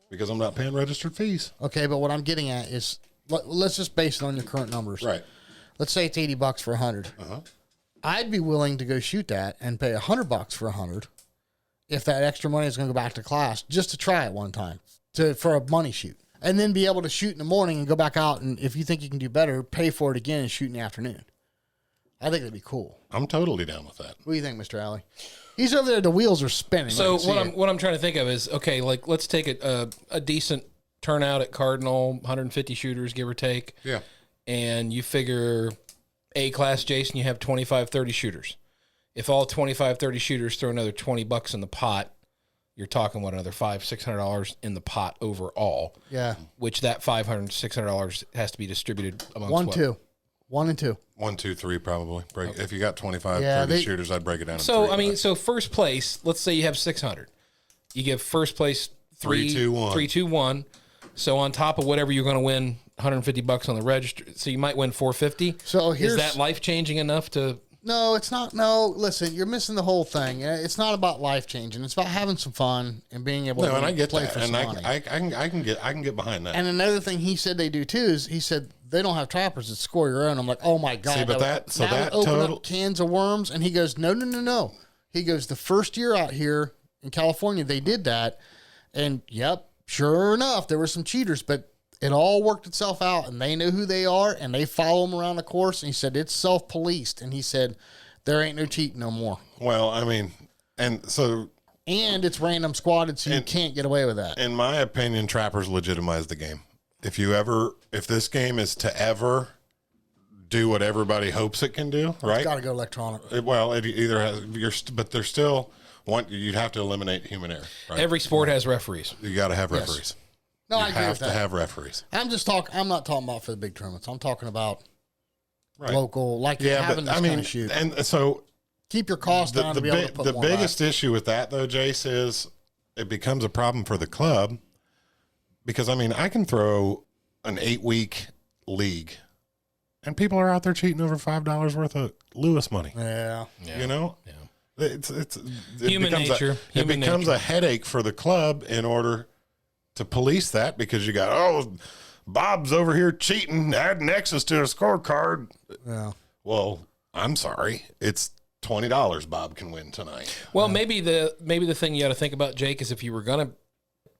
because I'm not paying registered fees. okay, but what I'm getting at is let's just base it on your current numbers. Right. Let's say it's $80 for 100. I'd be willing to go shoot that and pay $100 for 100 if that extra money is going to go back to class just to try it one time for a money shoot, and then be able to shoot in the morning and go back out, and if you think you can do better, pay for it again and shoot in the afternoon. I think that'd be cool. I'm totally down with that. What do you think, Mr. Alley? He's over there. The wheels are spinning. So what I'm trying to think of is, okay, like let's take a decent turnout at Cardinal, 150 shooters, give or take. Yeah. And you figure A-class, Jason, you have 25, 30 shooters. If all 25, 30 shooters throw another $20 in the pot, you're talking, another $500, $600 in the pot overall. Yeah. Which that $500, $600 has to be distributed amongst 1, what? 2. 1 and 2. 1, 2, 3 probably. If you got 25, Yeah, 30 shooters, I'd break it down. So, into 3, so first place, let's say you have 600. You give first place 3, 2, 1. 3, 2, 1. So on top of whatever you're going to win, $150 on the register. So you might win $450. So is that life-changing enough to... No, it's not. No, listen, you're missing the whole thing. It's not about life changing. It's about having some fun and being able to and I get play that, for and some money. I can get behind that. And another thing he said they do too is he said they don't have trappers that score your own. I'm like, oh my god! See, but that would open total up cans of worms. And he goes, no. He goes, the first year out here in California they did that, and yep, sure enough, there were some cheaters, but it all worked itself out, and they know who they are, and they follow them around the course. And he said it's self-policed, and he said there ain't no cheating no more. Well, I mean, and it's random squatted, so you can't get away with that. In my opinion, trappers legitimize the game. If this game is to ever do what everybody hopes it can do, right? It's got to go electronic. It either has but there's still you'd have to eliminate human error. Right? Every sport has referees. You got to have referees. No, I You agree have with to that. have referees. I'm not talking about for the big tournaments. I'm talking about Right. local, like having this kind of shoot. And so Keep your costs down to be able to put the more biggest back. issue with that though, Jace, is it becomes a problem for the club because I can throw an 8-week league and people are out there cheating over $5 worth of Lewis money. Yeah. You know? Yeah. It Human becomes nature. It becomes a headache for the club in order to police that because you got, Bob's over here cheating, adding X's to a scorecard. Yeah. Well, I'm sorry. It's $20 Bob can win tonight. Well, maybe the thing you got to think about, Jake, is if you were going to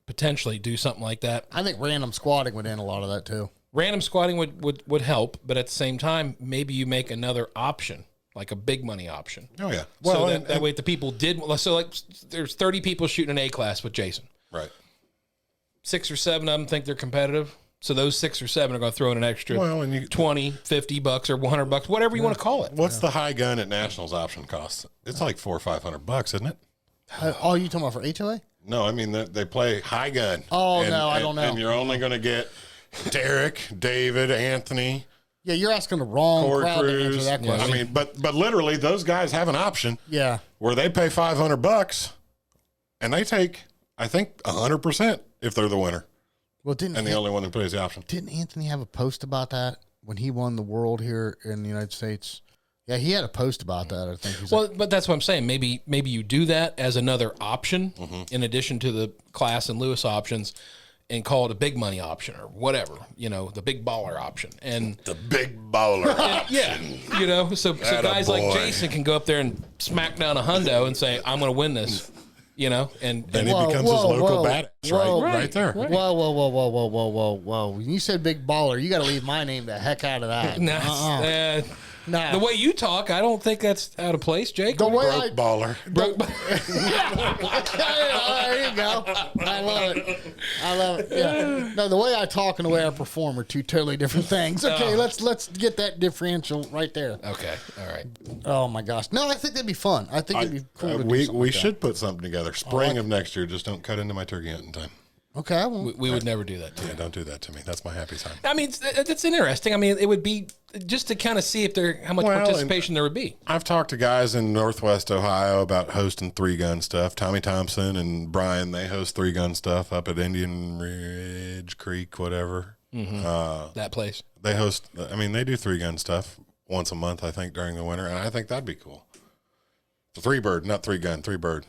potentially do something like that. I think random squatting would end a lot of that too. Random squatting would help, but at the same time, maybe you make another option, like a big money option. Oh, yeah. Well, so that way if the people did, so like there's 30 people shooting an A-class with Jason. Right. 6 or 7 of them think they're competitive. So those 6 or 7 are going to throw in an extra $20, $50 or $100, whatever you want to call it. What's the high gun at Nationals option cost? It's like $400 or $500, isn't it? Oh, you talking about for HOA? No, I mean they play high gun. Oh, no, I don't know. And you're only going to get Derek, David, Anthony, Yeah, you're asking the wrong Corey crowd to answer Cruz. that question. I mean, but literally those guys have an option. Yeah. Where they pay $500 and they take, I think, 100% if they're the winner. Well, And the only one who plays the option. Didn't Anthony have a post about that? when he won the world here in the United States. Yeah, he had a post about that. I think. But that's what I'm saying. Maybe you do that as another option in addition to the Class and Lewis options, and call it a big money option or whatever. The big baller option. And The big baller. yeah, so guys like Jason can go up there and smack down a hundo and say, "I'm going to win this." And Then he becomes his local badass, right there. Whoa. When you said big baller, you got to leave my name the heck out of that. The way you talk, I don't think that's out of place, Jake. The way Broke baller. there you go. I love it. Yeah. No, the way I talk and the way I perform are two totally different things. Okay, let's get that differential right there. Okay, all right. Oh my gosh. No, I think that'd be fun. I think it'd be cool to do something we like should put something together. Spring of next year. Just don't cut into my turkey hunting time. that. Okay, I won't. We would never do that to you. Yeah, don't do that to me. That's my happy time. I mean, it's interesting. I mean, it would be just to kind of see if how much participation there would be. I've talked to guys in Northwest Ohio about hosting 3-gun stuff. Tommy Thompson and Brian, they host 3-gun stuff up at Indian Ridge Creek, whatever. That place. They host, they do 3-gun stuff once a month, I think, during the winter, and I think that'd be cool. It's a 3-bird, not 3-gun, 3-bird.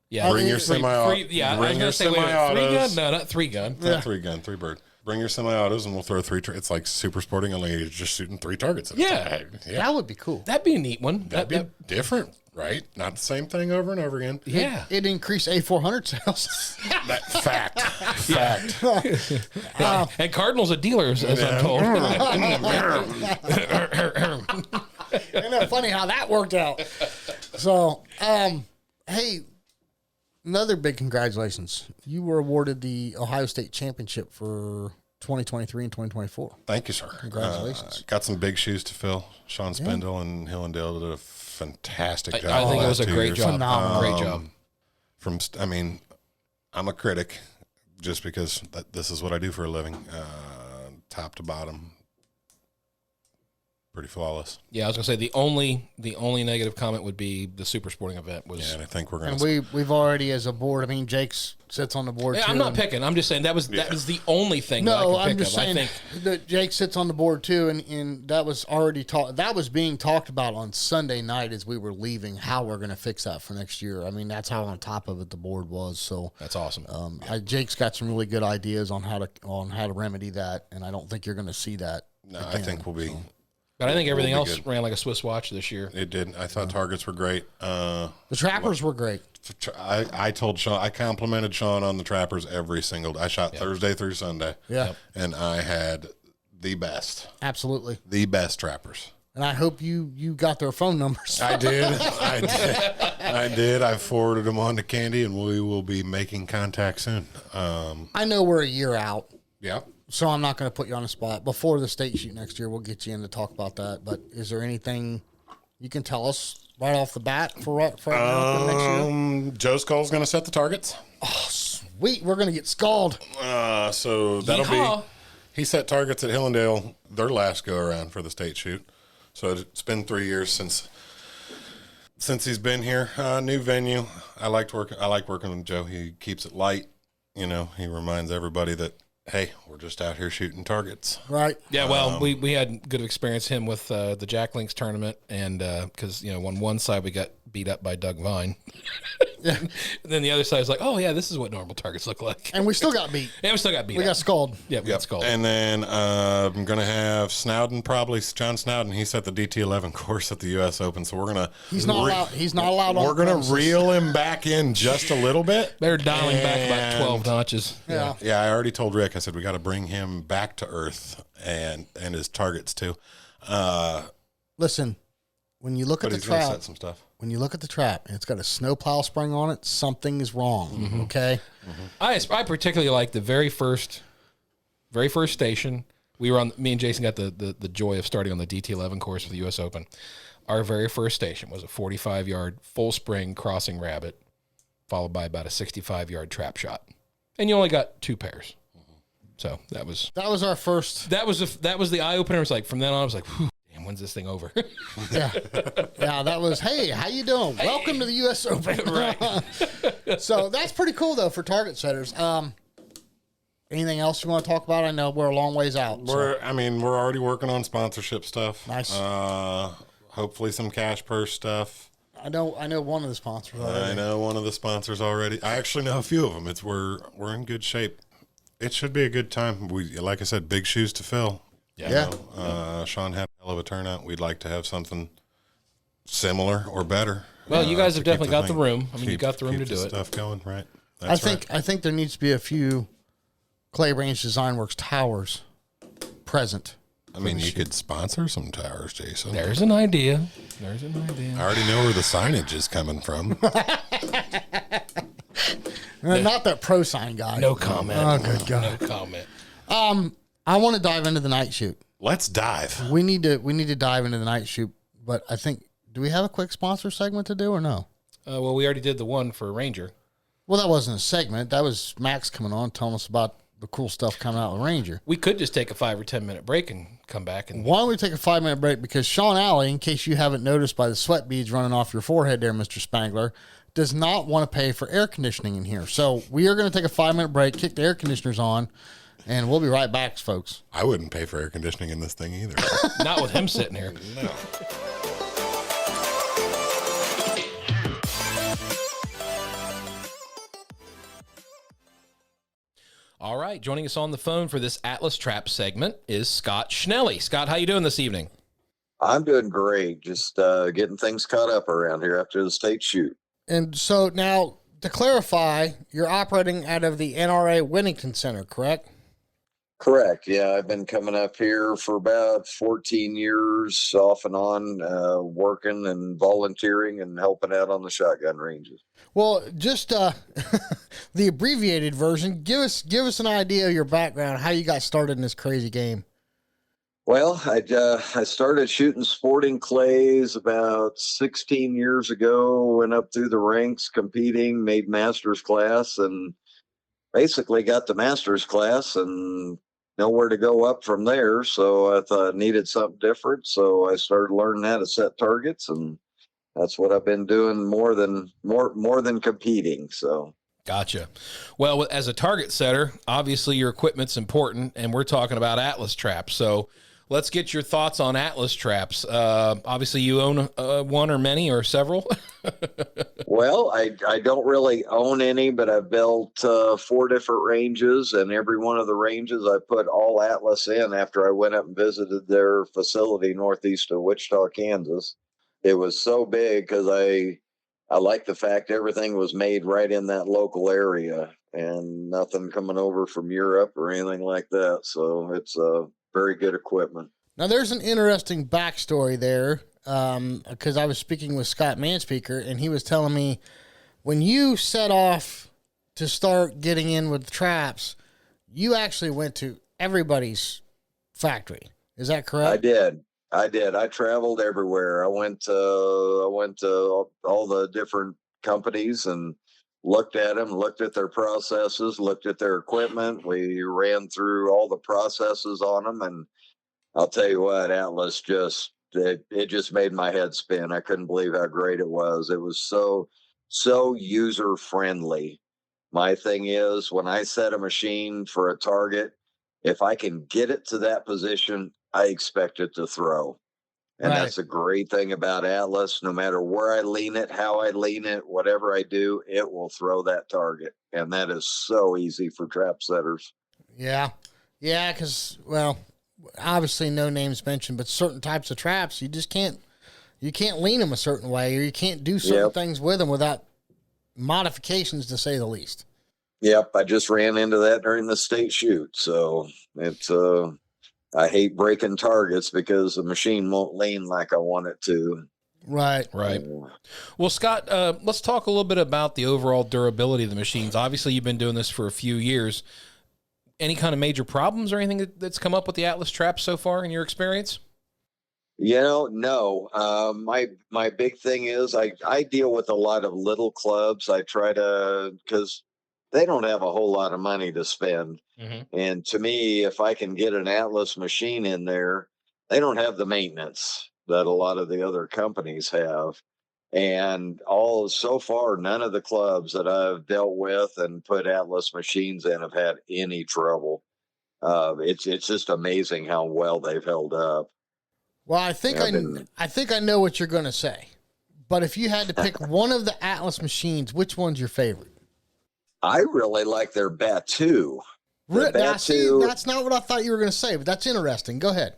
Yeah, Bring your semi-auto. Yeah, I was going to say, 3-gun? No, not 3-gun. Not 3-gun, 3-bird. Bring your semi-autos and we'll throw 3. It's like super sporting, only you're just shooting 3 targets. Yeah. That would be cool. That'd be a neat one. That'd be different, right? Not the same thing over and over again. Yeah. It'd increase A400 sales. That fact. And Cardinal's a dealer, as I'm told. Isn't that funny how that worked out? So, hey, another big congratulations. You were awarded the Ohio State Championship for 2023 and 2024. Thank you, sir. Congratulations. Got some big shoes to fill. Sean Spengler and Hillendale did a fantastic job. I think it was a last 2 great years. job. Phenomenal. Great job. I'm a critic just because this is what I do for a living. Top to bottom, pretty flawless. Yeah, I was gonna say the only negative comment would be the super sporting event was. Yeah, and I think we're gonna. And we've already, as a board, Jake's sits on the board too. I'm not picking. I'm just saying that was the only thing. No, that I could I'm pick just of. saying I think that Jake sits on the board too, and that was already that was being talked about on Sunday night as we were leaving. How we're going to fix that for next year. That's how on top of it the board was. So that's awesome. Jake's got some really good ideas on how to remedy that, and I don't think you're going to see that. No, I think we'll be. But I think everything We'll be else good. ran like a Swiss watch this year. It did. I thought targets were great. The trappers were great. I told Sean, I complimented Sean on the trappers every single. I shot Thursday through Sunday. Yeah. And I had the best trappers. And I hope you got their phone numbers. I did. I did. I forwarded them on to Candy, and we will be making contact soon. I know we're a year out, Yeah. so I'm not going to put you on the spot. Before the state shoot next year, we'll get you in to talk about that. But is there anything you can tell us right off the bat for next year? Joe Skull's going to set the targets. Sweet, we're going to get scalded. So that'll Yeehaw. be. He set targets at Hillendale their last go around for the state shoot. So it's been 3 years since he's been here. New venue. I like working with Joe. He keeps it light. He reminds everybody that, hey, we're just out here shooting targets. Right. Yeah, well, we had good experience him with the Jack Links tournament, and because on one side we got beat up by Doug Vine, and then the other side is like, oh yeah, this is what normal targets look like, And we still got beat. and we still got beat. We up. got scalded. Yeah, we got skulled. And then I'm going to have Snowden, probably John Snowden. He set the DT11 course at the U.S. Open, so we're going to. He's not allowed. He's not allowed. We're going to reel him back in just a little bit. They're dialing back about And- 12 notches. Yeah. Yeah, I already told Rick. I said we got to bring him back to earth and his targets too. Listen, when you look at But the he's going to trap, set some stuff. when you look at the trap and it's got a snowplow spring on it, something is wrong. Okay. I particularly like the very first station. We were on. Me and Jason got the joy of starting on the DT11 course for the U.S. Open. Our very first station was a 45-yard full spring crossing rabbit, followed by about a 65-yard trap shot, and you only got 2 pairs. So that was Our first. that was the eye opener. It was like from then on, I was like, whew, damn, when's this thing over? Yeah. That was. Hey, how you doing? Welcome to the U.S. Open. Right. So that's pretty cool though for target setters. Anything else you want to talk about? I know we're a long ways out. We're already working on sponsorship stuff. Nice. Hopefully some cash purse stuff. I know one of the sponsors already. I know one of the sponsors already. I actually know a few of them. We're in good shape. It should be a good time. Like I said, big shoes to fill. Yeah. Sean had a hell of a turnout. We'd like to have something similar or better. Well, you guys have definitely got the room. I mean, you got the room to do it. Stuff going, right? I think there needs to be a few Clay Range Design Works towers present. I mean, you could sponsor some towers, Jason. There's an idea. I already know where the signage is coming from. Not that pro sign guy. No comment. Oh, good God. No comment. I want to dive into the night shoot. Let's dive. We need to dive into the night shoot, but I think, do we have a quick sponsor segment to do or no? Well, we already did the one for Ranger. Well, that wasn't a segment. That was Max coming on, telling us about the cool stuff coming out with Ranger. We could just take a 5 or 10 minute break and come back. And why don't we take a 5-minute break? Because Sean Alley, in case you haven't noticed by the sweat beads running off your forehead there, Mr. Spengler, does not want to pay for air conditioning in here. So we are going to take a 5-minute break, kick the air conditioners on, and we'll be right back, folks. I wouldn't pay for air conditioning in this thing either. Not with him sitting here. No. All right, joining us on the phone for this Atlas Trap segment is Scott Schnelly. Scott, how you doing this evening? I'm doing great. Just getting things caught up around here after the state shoot. And so now, to clarify, you're operating out of the NRA Whittington Center, correct? Correct. Yeah, I've been coming up here for about 14 years, off and on, working and volunteering and helping out on the shotgun ranges. Well, just the abbreviated version. Give us an idea of your background, how you got started in this crazy game. Well, I started shooting sporting clays about 16 years ago. Went up through the ranks, competing, made master's class, and basically got the master's class and nowhere to go up from there. So I thought I needed something different. So I started learning how to set targets, and that's what I've been doing more than competing. So. Gotcha. Well, as a target setter, obviously your equipment's important, and we're talking about Atlas traps. So let's get your thoughts on Atlas traps. Obviously you own one or many or several. Well, I don't really own any, but I've built 4 different ranges, and every one of the ranges I put all Atlas in after I went up and visited their facility northeast of Wichita, Kansas. It was so big because I like the fact everything was made right in that local area and nothing coming over from Europe or anything like that. So it's very good equipment. Now, there's an interesting backstory there because I was speaking with Scott Manspeaker, and he was telling me when you set off to start getting in with traps, you actually went to everybody's factory. Is that correct? I did. I traveled everywhere. I went to all the different companies and looked at them, looked at their processes, looked at their equipment. We ran through all the processes on them, and I'll tell you what, Atlas it just made my head spin. I couldn't believe how great it was. It was so user friendly. My thing is, when I set a machine for a target, if I can get it to that position, I expect it to throw. And Right. That's a great thing about Atlas. No matter where I lean it, how I lean it, whatever I do, it will throw that target. And that is so easy for trap setters. Yeah. Yeah, because, well, obviously no names mentioned, but certain types of traps, you can't lean them a certain way, or you can't do certain things with them without modifications, to say the least. Yep, I just ran into that during the state shoot. So it's I hate breaking targets because the machine won't lean like I want it to. Right. Right. Well, Scott, let's talk a little bit about the overall durability of the machines. Obviously, you've been doing this for a few years. Any kind of major problems or anything that's come up with the Atlas traps so far in your experience? No. My big thing is I deal with a lot of little clubs. I try to, because they don't have a whole lot of money to spend. Mm-hmm. And to me, if I can get an Atlas machine in there, they don't have the maintenance that a lot of the other companies have. And so far, none of the clubs that I've dealt with and put Atlas machines in have had any trouble. It's just amazing how well they've held up. Well, I think I know what you're going to say. But if you had to pick one of the Atlas machines, which one's your favorite? I really like their Batu. See, that's not what I thought you were going to say, but that's interesting. Go ahead.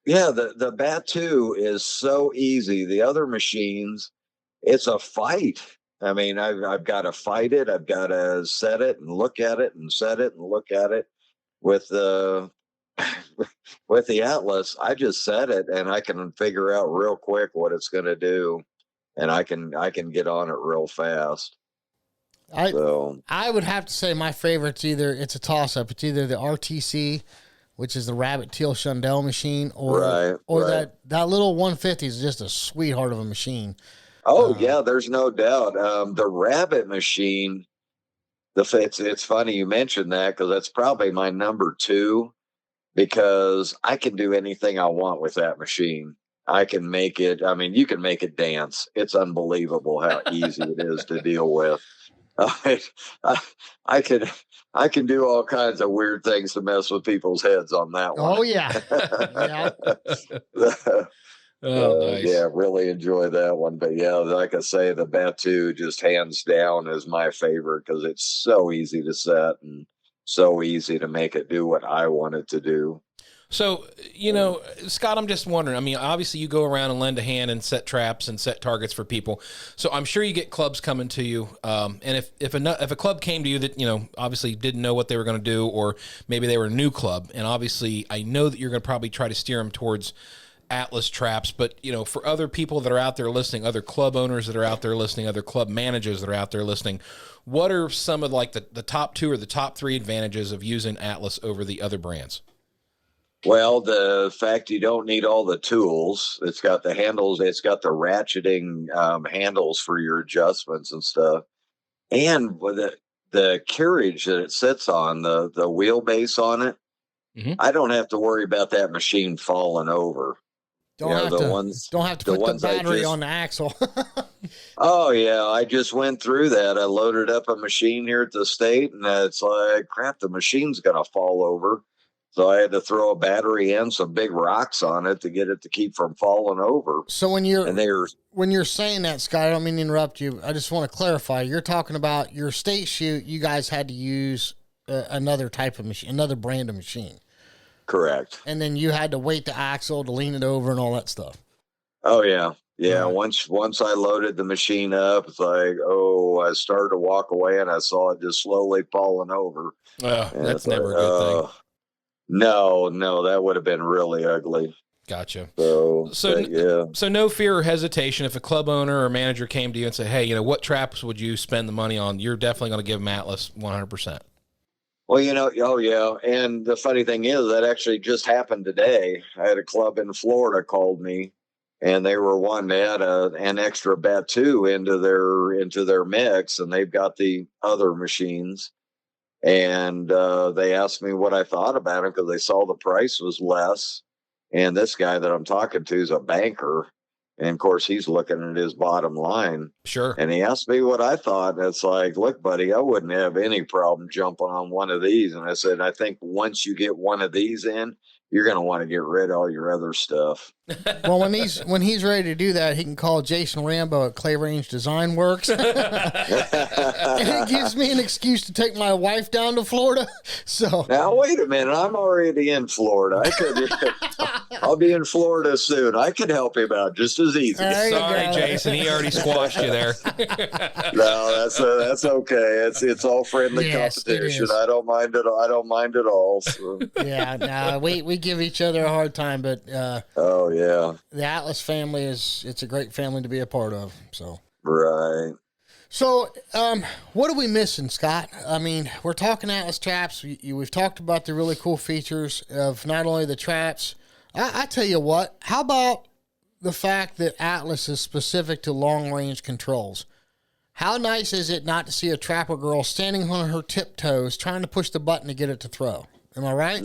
Yeah, the Batu is so easy. The other machines, it's a fight. I mean, I've got to fight it. I've got to set it and look at it and set it and look at it. With the Atlas, I just set it and I can figure out real quick what it's going to do, and I can get on it real fast. I would have to say my favorite's it's a toss-up. It's either the RTC, which is the Rabbit Teal Shundell machine, or that little 150 is just a sweetheart of a machine. Oh, yeah, there's no doubt. The Rabbit machine, it's funny you mentioned that, because that's probably my number 2, because I can do anything I want with that machine. I can make it, you can make it dance. It's unbelievable how easy it is to deal with. I can do all kinds of weird things to mess with people's heads on that one. Oh yeah, Nice. Yeah, really enjoy that one. But yeah, like I say, the Batu just hands down is my favorite, because it's so easy to set and so easy to make it do what I want it to do. So, Scott, I'm just wondering, obviously you go around and lend a hand and set traps and set targets for people. So I'm sure you get clubs coming to you. And if a club came to you that, obviously didn't know what they were going to do, or maybe they were a new club, and obviously I know that you're going to probably try to steer them towards Atlas traps, but, for other people that are out there listening, other club owners that are out there listening, other club managers that are out there listening, what are some of the top 2 or the top 3 advantages of using Atlas over the other brands? Well, the fact you don't need all the tools. It's got the handles. It's got the ratcheting handles for your adjustments and stuff. And with the carriage that it sits on, the wheelbase on it, I don't have to worry about that machine falling over. Don't have to put the battery on the axle. Oh, yeah. I just went through that. I loaded up a machine here at the state, and it's like, crap, the machine's going to fall over. So I had to throw a battery in, some big rocks on it to get it to keep from falling over. So when you're saying that, Scott, I don't mean to interrupt you. I just want to clarify. You're talking about your state shoot. You guys had to use another type of machine, another brand of machine. Correct. And then you had to weight the axle to lean it over and all that stuff. Oh, yeah. Yeah. Right. Once I loaded the machine up, it's like, I started to walk away and I saw it just slowly falling over. That's never a good thing. No, that would have been really ugly. Gotcha. So no fear or hesitation if a club owner or manager came to you and said, hey, what traps would you spend the money on? You're definitely going to give them Atlas 100%. Well, oh yeah. And the funny thing is that actually just happened today. I had a club in Florida called me, and they were wanting to add an extra Batu into their mix, and they've got the other machines. And they asked me what I thought about it, because they saw the price was less. And this guy that I'm talking to is a banker. And of course, he's looking at his bottom line. Sure. And he asked me what I thought. And it's like, look, buddy, I wouldn't have any problem jumping on one of these. And I said, I think once you get one of these in, you're going to want to get rid of all your other stuff. Well, when he's ready to do that, he can call Jason Rambo at Clay Range Design Works. And it gives me an excuse to take my wife down to Florida. So now, wait a minute. I'm already in Florida. I'll be in Florida soon. I could help him out just as easy. Sorry, Jason. He already squashed you there. No, that's okay. It's all friendly competition. I don't mind it. I don't mind at all. So. Yeah, no, we give each other a hard time, but oh yeah, the Atlas family it's a great family to be a part of. So right. So, what are we missing, Scott? I mean, we're talking Atlas traps. We've talked about the really cool features of not only the traps. I tell you what, how about the fact that Atlas is specific to long-range controls? How nice is it not to see a trapper girl standing on her tiptoes trying to push the button to get it to throw? Am I right?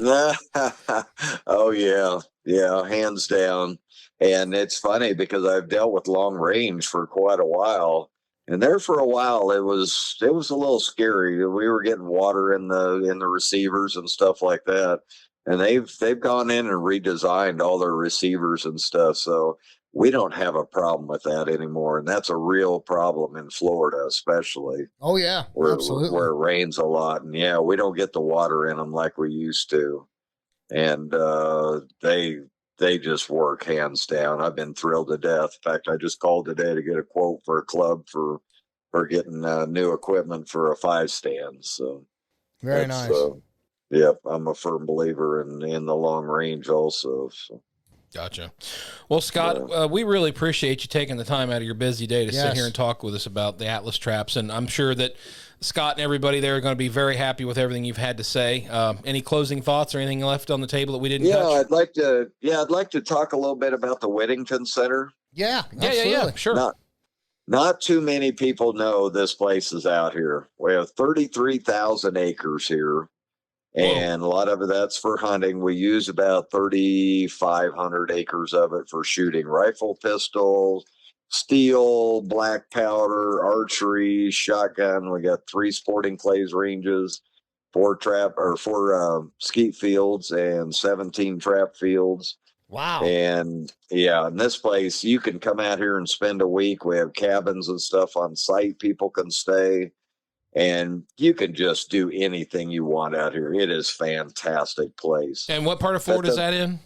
Oh yeah. Yeah. Hands down. And it's funny because I've dealt with long range for quite a while. And there for a while, it was a little scary. We were getting water in the receivers and stuff like that. And they've gone in and redesigned all their receivers and stuff. So we don't have a problem with that anymore. And that's a real problem in Florida, especially. Oh yeah, absolutely. Where it rains a lot. And yeah, we don't get the water in them like we used to. And they just work hands down. I've been thrilled to death. In fact, I just called today to get a quote for a club for getting new equipment for a 5-stand. So very nice. Yep, I'm a firm believer in the long range also. So. Gotcha. Well, Scott, we really appreciate you taking the time out of your busy day to sit here and talk with us about the Atlas traps. And I'm sure that Scott and everybody there are going to be very happy with everything you've had to say. Any closing thoughts or anything left on the table that we didn't touch? I'd like to talk a little bit about the Whittington Center. Yeah, absolutely. Yeah, sure. Not too many people know this place is out here. We have 33,000 acres here. And a lot of that's for hunting. We use about 3,500 acres of it for shooting rifle, pistol, steel, black powder, archery, shotgun. We got 3 sporting clays ranges, 4 skeet fields, and 17 trap fields. Wow. And yeah, in this place, you can come out here and spend a week. We have cabins and stuff on site. People can stay. And you can just do anything you want out here. It is a fantastic place. And what part of Florida is that in?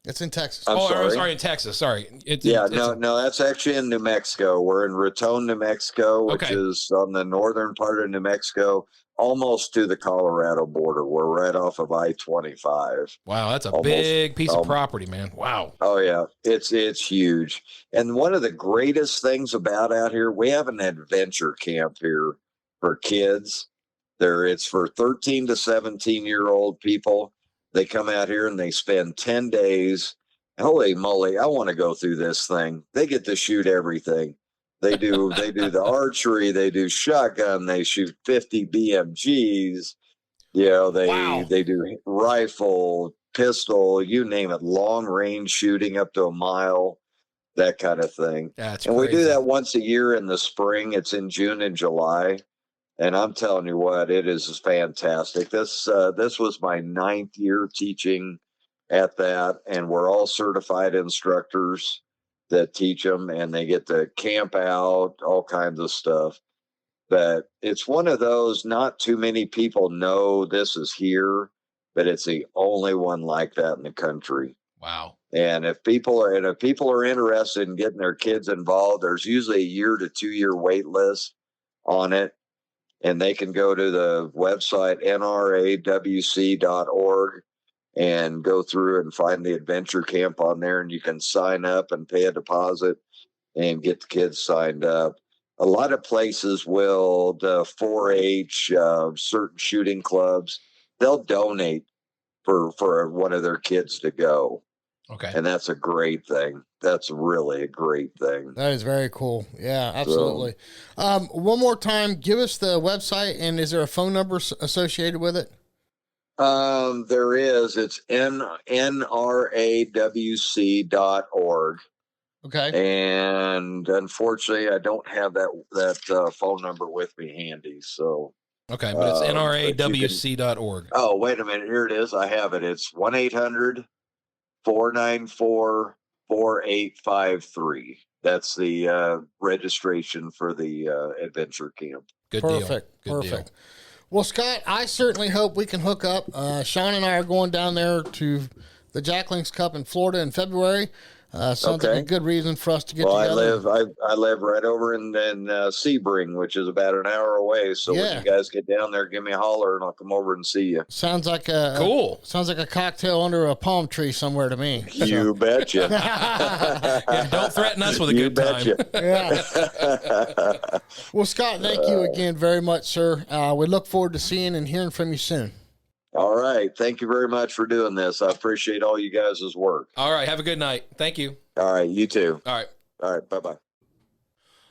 It's in Texas. Sorry, in Texas. Sorry. No, that's actually in New Mexico. We're in Raton, New Mexico, which is on the northern part of New Mexico, almost to the Colorado border. We're right off of I-25. Wow, that's a big piece of property, man. Wow. Oh, yeah. It's huge. And one of the greatest things about out here, we have an adventure camp here. For kids, it's for 13 to 17-year-old people. They come out here and they spend 10 days. Holy moly, I want to go through this thing. They get to shoot everything. They do the archery, they do shotgun, they shoot 50 BMGs. They do rifle, pistol, you name it, long range shooting up to a mile, that kind of thing. That's and crazy. We do that once a year in the spring. It's in June and July. And I'm telling you what, it is fantastic. This was my 9th year teaching at that, and we're all certified instructors that teach them, and they get to camp out, all kinds of stuff. But it's one of those, not too many people know this is here, but it's the only one like that in the country. Wow. And if people are interested in getting their kids involved, there's usually a 1 to 2 year wait list on it. And they can go to the website, nrawc.org, and go through and find the adventure camp on there. And you can sign up and pay a deposit and get the kids signed up. A lot of places will, the 4-H, certain shooting clubs, they'll donate for one of their kids to go. Okay. And that's a great thing. That's really a great thing. That is very cool. Yeah, absolutely. One more time, give us the website, and is there a phone number associated with it? There is. It's nrawc.org. Okay. And unfortunately, I don't have that phone number with me handy. So. Okay, but it's nrawc.org. Oh, wait a minute. Here it is. I have it. It's 1-800-494-4853. That's the registration for the adventure camp. Good Perfect. deal. Good Perfect. deal. Well, Scott, I certainly hope we can hook up. Sean and I are going down there to the Jack Links Cup in Florida in February. Sounds like a good reason for us to get together. I live right over in Sebring, which is about an hour away. So when you guys get down there, give me a holler and I'll come over and see you. Sounds like sounds like a cocktail under a palm tree somewhere to me. You betcha. Yeah, don't threaten us with a good time. Yeah. Well, Scott, thank you again very much, sir. We look forward to seeing and hearing from you soon. All right. Thank you very much for doing this. I appreciate all you guys' work. All right. Have a good night. Thank you. All right. You too. All right. All right. Bye-bye.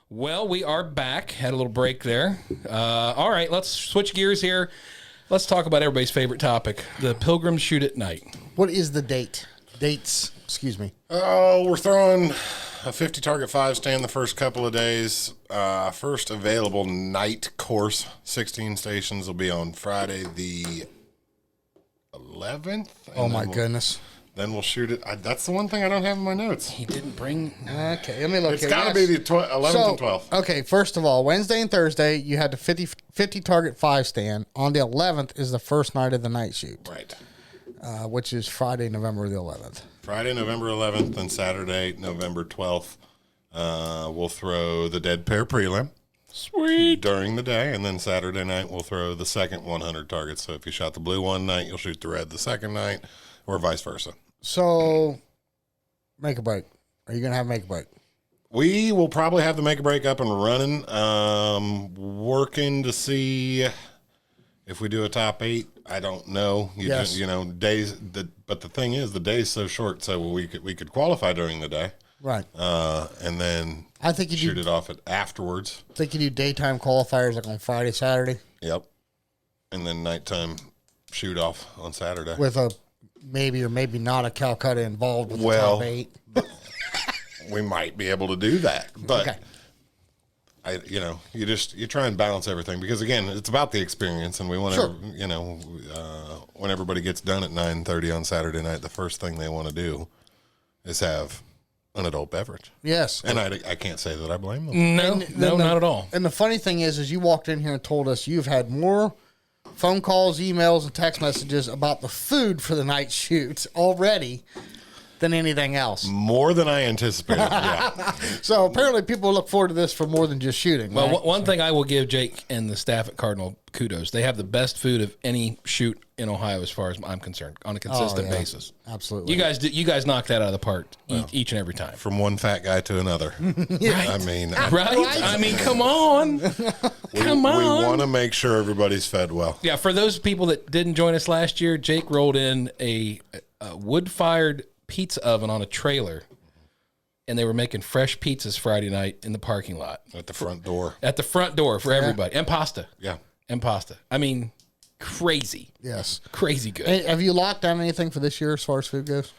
Well, we are back. Had a little break there. All right. Let's switch gears here. Let's talk about everybody's favorite topic: the Pilgrims shoot at night. What is the dates? Excuse me. Oh, we're throwing a 50 target 5 stand the first couple of days. First available night course, 16 stations, will be on Friday the 11th. Oh my goodness. Then we'll shoot it. That's the one thing I don't have in my notes. He didn't bring. Okay, let me look. It's got to be the 11th and 12th. Okay, first of all, Wednesday and Thursday, you had the 50 target 5 stand. On the 11th is the first night of the night shoot. Right. Which is Friday, November the 11th. Friday, November 11th, and Saturday, November 12th. We'll throw the dead pair prelim. Sweet. During the day, and then Saturday night we'll throw the second 100 targets. So if you shot the blue one night, you'll shoot the red the second night, or vice versa. So, make a break. Are you going to have make a break? We will probably have the make a break up and running. Working to see if we do a top 8. I don't know. Yes. Days. But the thing is, the day's so short, so we could qualify during the day, Right. and then I think you shoot do. it off afterwards. Think you do daytime qualifiers like on Friday, Saturday, Yep. And then nighttime shoot off on Saturday. with a maybe or maybe not a Calcutta involved with the Well, top 8. We might be able to do that, but Okay. you try and balance everything, because again, it's about the experience, and we want Sure. to, when everybody gets done at 9:30 on Saturday night, the first thing they want to do is have an adult beverage. Yes. And I can't say that I blame them. No, not at all. And the funny thing is you walked in here and told us you've had more phone calls, emails, and text messages about the food for the night shoots already than anything else. More than I anticipated. Yeah. So apparently people look forward to this for more than just shooting. Well, right? one thing I will give Jake and the staff at Cardinal kudos. They have the best food of any shoot in Ohio, as far as I'm concerned, on a consistent yeah. basis. Absolutely. You guys knock that out of the park each and every time. From one fat guy to another. I mean, Right? I mean, come on. Come on. We want to make sure everybody's fed well. Yeah, for those people that didn't join us last year, Jake rolled in a wood-fired pizza oven on a trailer, and they were making fresh pizzas Friday night in the parking lot. At the front door. At the front door for everybody. And pasta. Yeah. And pasta. I mean, crazy. Yes. Crazy good. Hey, have you locked down anything for this year as far as food goes?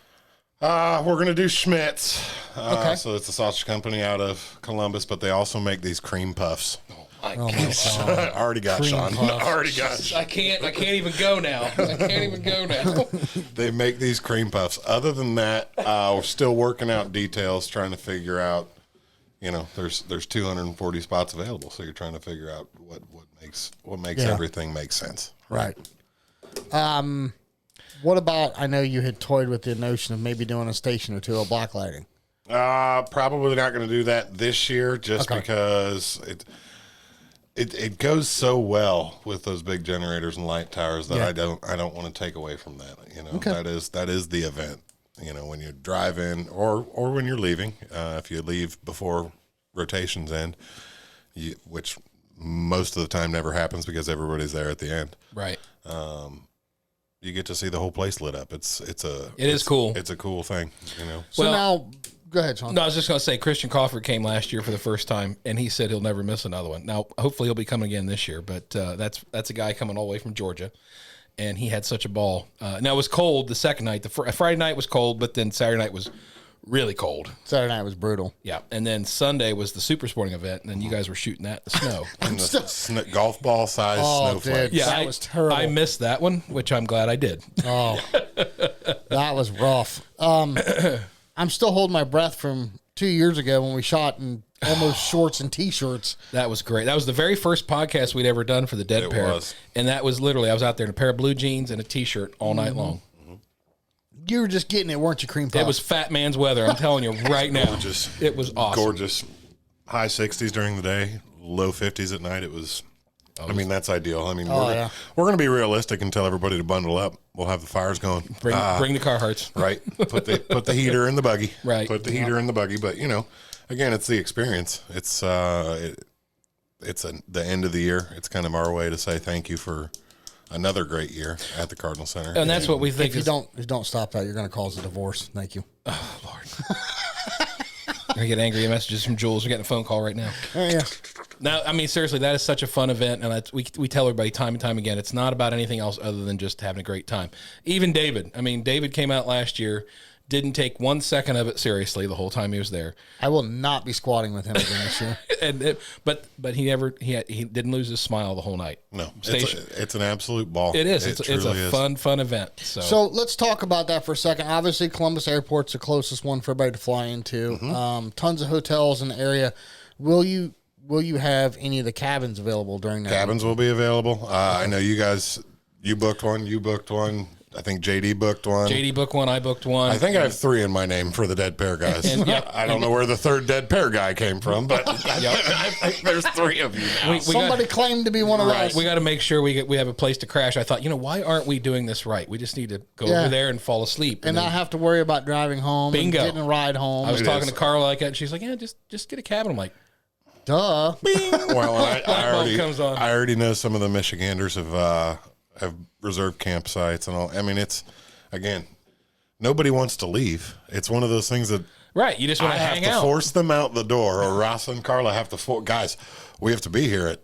We're going to do Schmidt's. Okay. So it's a sausage company out of Columbus, but they also make these cream puffs. My God. Already got Cream Sean. puffs. Already got. I can't even go now. I can't even go now. They make these cream puffs. Other than that, we're still working out details, trying to figure out. There's 240 spots available, so you're trying to figure out what makes Yeah. everything make sense. Right. What about, I know you had toyed with the notion of maybe doing a station or two of black lighting. Probably not going to do that this year, just because it goes so well with those big generators and light towers that I don't want to take away from that. That is the event. When you drive in or when you're leaving, if you leave before rotations end, which most of the time never happens because everybody's there at the end. Right. You get to see the whole place lit up. It is cool. It's a cool thing. So Well- now, go ahead, Sean. No, I was just going to say, Christian Crawford came last year for the first time, and he said he'll never miss another one. Now, hopefully he'll be coming again this year, but that's a guy coming all the way from Georgia, and he had such a ball. Now, it was cold the second night. The Friday night was cold, but then Saturday night was really cold. Saturday night was brutal. Yeah, and then Sunday was the super sporting event, and then you guys were shooting that in the snow. And the golf ball size snowflake. dude. That was terrible. I missed that one, which I'm glad I did. Oh, that was rough. I'm still holding my breath from 2 years ago when we shot in almost shorts and T-shirts. That was great. That was the very first podcast we'd ever done for the Dead It Pair. was. And that was literally, I was out there in a pair of blue jeans and a T-shirt all night long. You were just getting it, weren't you, Cream Puff? It was fat man's weather. I'm telling you right now. Gorgeous. It was awesome. Gorgeous. High 60s during the day, low 50s at night. It was. I mean, that's ideal. I mean, we're going to be realistic and tell everybody to bundle up. We'll have the fires going. Bring the Carhartts. Right. Put the heater in the buggy. Right. Put the heater in the buggy. But again, it's the experience. It's the end of the year. It's kind of our way to say thank you for another great year at the Cardinal Center. And that's what we think. If you don't stop that, you're going to cause a divorce. Thank you. Oh, Lord. I get angry messages from Jules. We're getting a phone call right now. Yeah. Now, I mean, seriously, that is such a fun event, and we tell everybody time and time again, it's not about anything else other than just having a great time. Even David. I mean, David came out last year, didn't take 1 second of it seriously the whole time he was there. I will not be squatting with him again this year. But he didn't lose his smile the whole night. No, it's an absolute ball. It is. It's a fun event. So let's talk about that for a second. Obviously, Columbus Airport's the closest one for everybody to fly into. Tons of hotels in the area. Will you have any of the cabins available during that? Cabins will be available. I know you guys. You booked one. You booked one. I think JD booked one. JD booked one. I booked one. I think I have 3 in my name for the dead pair guys. I don't know where the third dead pair guy came from, but I think there's 3 of you now. Somebody claimed to be one of us. We got to make sure we have a place to crash. I thought, why aren't we doing this right? We just need to go over there and fall asleep. And not have to worry about driving home. Bingo. And getting a ride home. I was talking to Carla like that, and she's like, yeah, just get a cabin. I'm like, duh. Well, I already know some of the Michiganders have reserved campsites and all. I mean, it's, again, nobody wants to leave. It's one of those things that you just want to hang out. I have to force them out the door, or Ross and Carla have to guys, we have to be here at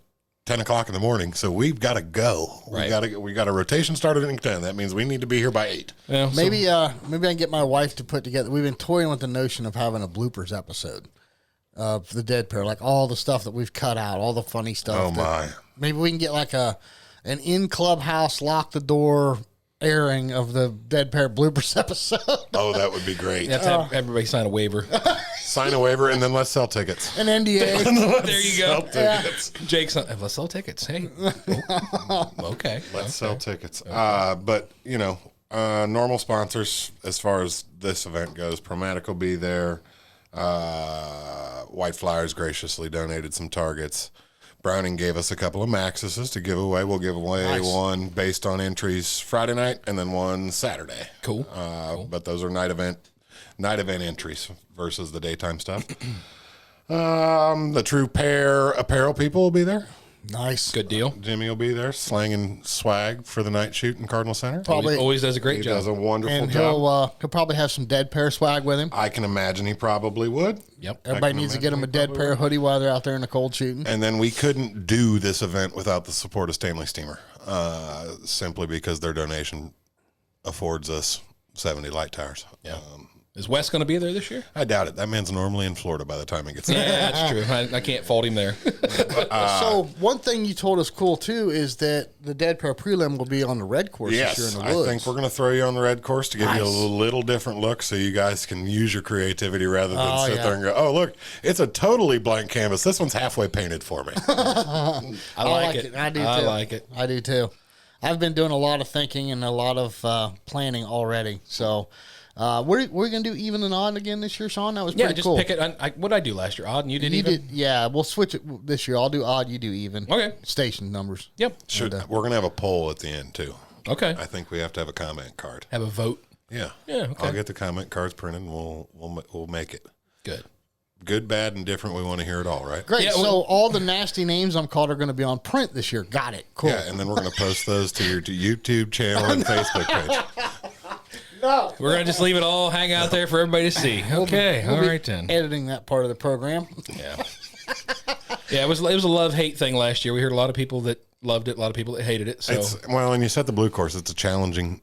10 o'clock in the morning, so we've got to go. We got a rotation started at 10. That means we need to be here by 8. Yeah, maybe I can get my wife to put together. We've been toying with the notion of having a bloopers episode of the dead pair, like all the stuff that we've cut out, all the funny stuff. Oh my! Maybe we can get like an in clubhouse, lock the door airing of the dead pair bloopers episode. Oh, that would be great. You have to have everybody sign a waiver. Sign a waiver, and then let's sell tickets. An NDA. There you go. Jake's let's sell tickets. Hey, okay. Let's sell tickets. But normal sponsors as far as this event goes, Promatic will be there. White Flyers graciously donated some targets. Browning gave us a couple of Maxes to give away. We'll give away one based on entries Friday night and then one Saturday. Cool. But those are night event entries versus the daytime stuff. The True Pair apparel people will be there. Nice. Good deal. Jimmy will be there slanging swag for the night shoot in Cardinal Center. Probably always does a great job. He does a wonderful job. He'll probably have some dead pair swag with him. I can imagine he probably would. Yep. Everybody needs to get him a dead pair hoodie while they're out there in the cold shooting. And then we couldn't do this event without the support of Stanley Steamer, simply because their donation affords us 70 light towers. Yeah. Is Wes going to be there this year? I doubt it. That man's normally in Florida by the time he gets there. Yeah, that's true. I can't fault him there. So one thing you told us cool, too, is that the Dead Pair Prelim will be on the red course this year in the woods. I think we're going to throw you on the red course to give you a little different look so you guys can use your creativity rather than sit there and go, oh, look, it's a totally blank canvas. This one's halfway painted for me. I like it. I do, too. I like it. I do, too. I've been doing a lot of thinking and a lot of planning already, so... we're going to do even and odd again this year, Sean? That was pretty cool. Yeah, just pick it. What did I do last year? Odd and you did even? Yeah, we'll switch it this year. I'll do odd, you do even. Okay. Station numbers. Yep. We're going to have a poll at the end, too. Okay. I think we have to have a comment card. Have a vote? Yeah. Yeah, okay. I'll get the comment cards printed and we'll make it. Good. Good, bad, and different. We want to hear it all, right? Great. Yeah, so all the nasty names I'm called are going to be on print this year. Got it. Cool. Yeah, and then we're going to post those to your YouTube channel and Facebook page. No. We're going to just leave it all hang out there for everybody to see. Okay. We'll all right, then. Editing that part of the program. Yeah. Yeah, it was a love-hate thing last year. We heard a lot of people that loved it, a lot of people that hated it. So and you set the blue course. It's a challenging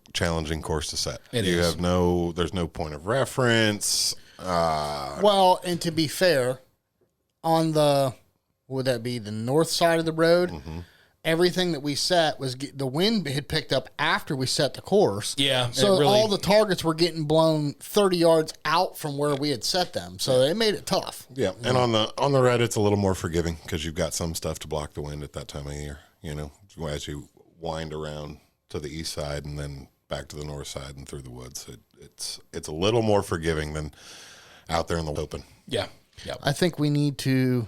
course to set. There's no point of reference. Well, and to be fair, on would that be the north side of the road? Mm-hmm. Everything that we set was the wind had picked up after we set the course. Yeah. So all the targets were getting blown 30 yards out from where we had set them. So it made it tough. Yeah. And on the red, it's a little more forgiving because you've got some stuff to block the wind at that time of year, as you wind around to the east side and then back to the north side and through the woods. It's a little more forgiving than out there in the open. Yeah. Yeah. I think we need to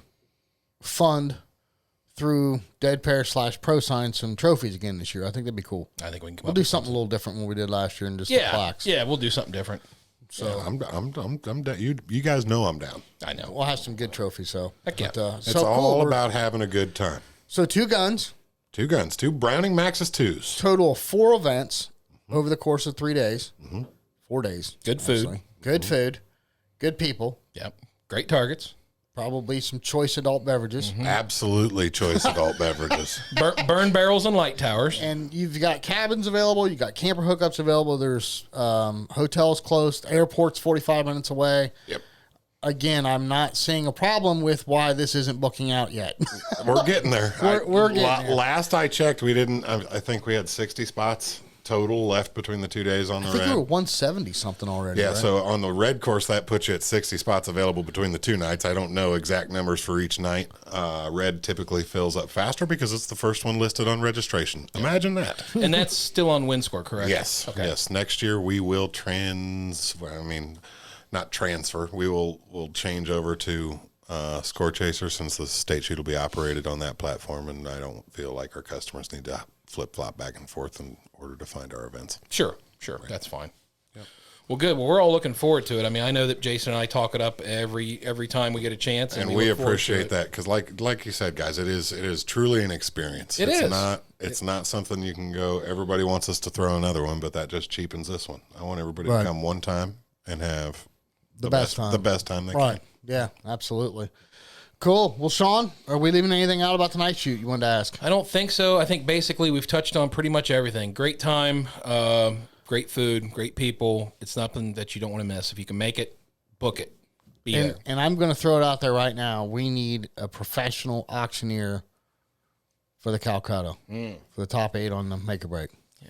fund through Dead Pair / Pro Sign some trophies again this year. I think that'd be cool. I think we can. We'll do something a little different than what we did last year and just the plaques. Yeah, we'll do something different. So yeah, I'm down. You guys know I'm down. I know. We'll have some good trophies. So heck yeah. It's all about having a good time. So 2 guns. 2 guns. 2 Browning Maxis 2s. Total of 4 events over the course of 3 days. Mm-hmm. 4 days. Good food. Good food. Good people. Yep. Great targets. Probably some choice adult beverages. Absolutely choice adult beverages. Burn barrels and light towers. And you've got cabins available. You've got camper hookups available. There's hotels close. Airport's 45 minutes away. Yep. Again, I'm not seeing a problem with why this isn't booking out yet. We're getting there. We're getting there. Last I checked, we didn't. I think we had 60 spots total left between the 2 days on the I think red. we were 170 something already. Yeah, right? so on the red course, that puts you at 60 spots available between the 2 nights. I don't know exact numbers for each night. Red typically fills up faster because it's the first one listed on registration. Imagine that. And that's still on WinScore, correct? Yes. Okay. Yes. Next year we will not transfer. We'll change over to Score Chaser since the state sheet will be operated on that platform, and I don't feel like our customers need to flip-flop back and forth in order to find our events. Sure. That's fine. Yep. Well, good. Well, we're all looking forward to it. I mean, I know that Jason and I talk it up every time we get a chance, and we appreciate that because, like you said, guys, it is truly an experience. It's not something you can go. Everybody wants us to throw another one, but that just cheapens this one. I want everybody to come one time and have the best time they can. Right. Yeah, absolutely. Cool. Well, Sean, are we leaving anything out about tonight's shoot you wanted to ask? I don't think so. I think basically we've touched on pretty much everything. Great time, great food, great people. It's nothing that you don't want to miss. If you can make it, book it. Be there. And I'm going to throw it out there right now. We need a professional auctioneer for the Calcutta, for the top 8 on the make or break. Yeah.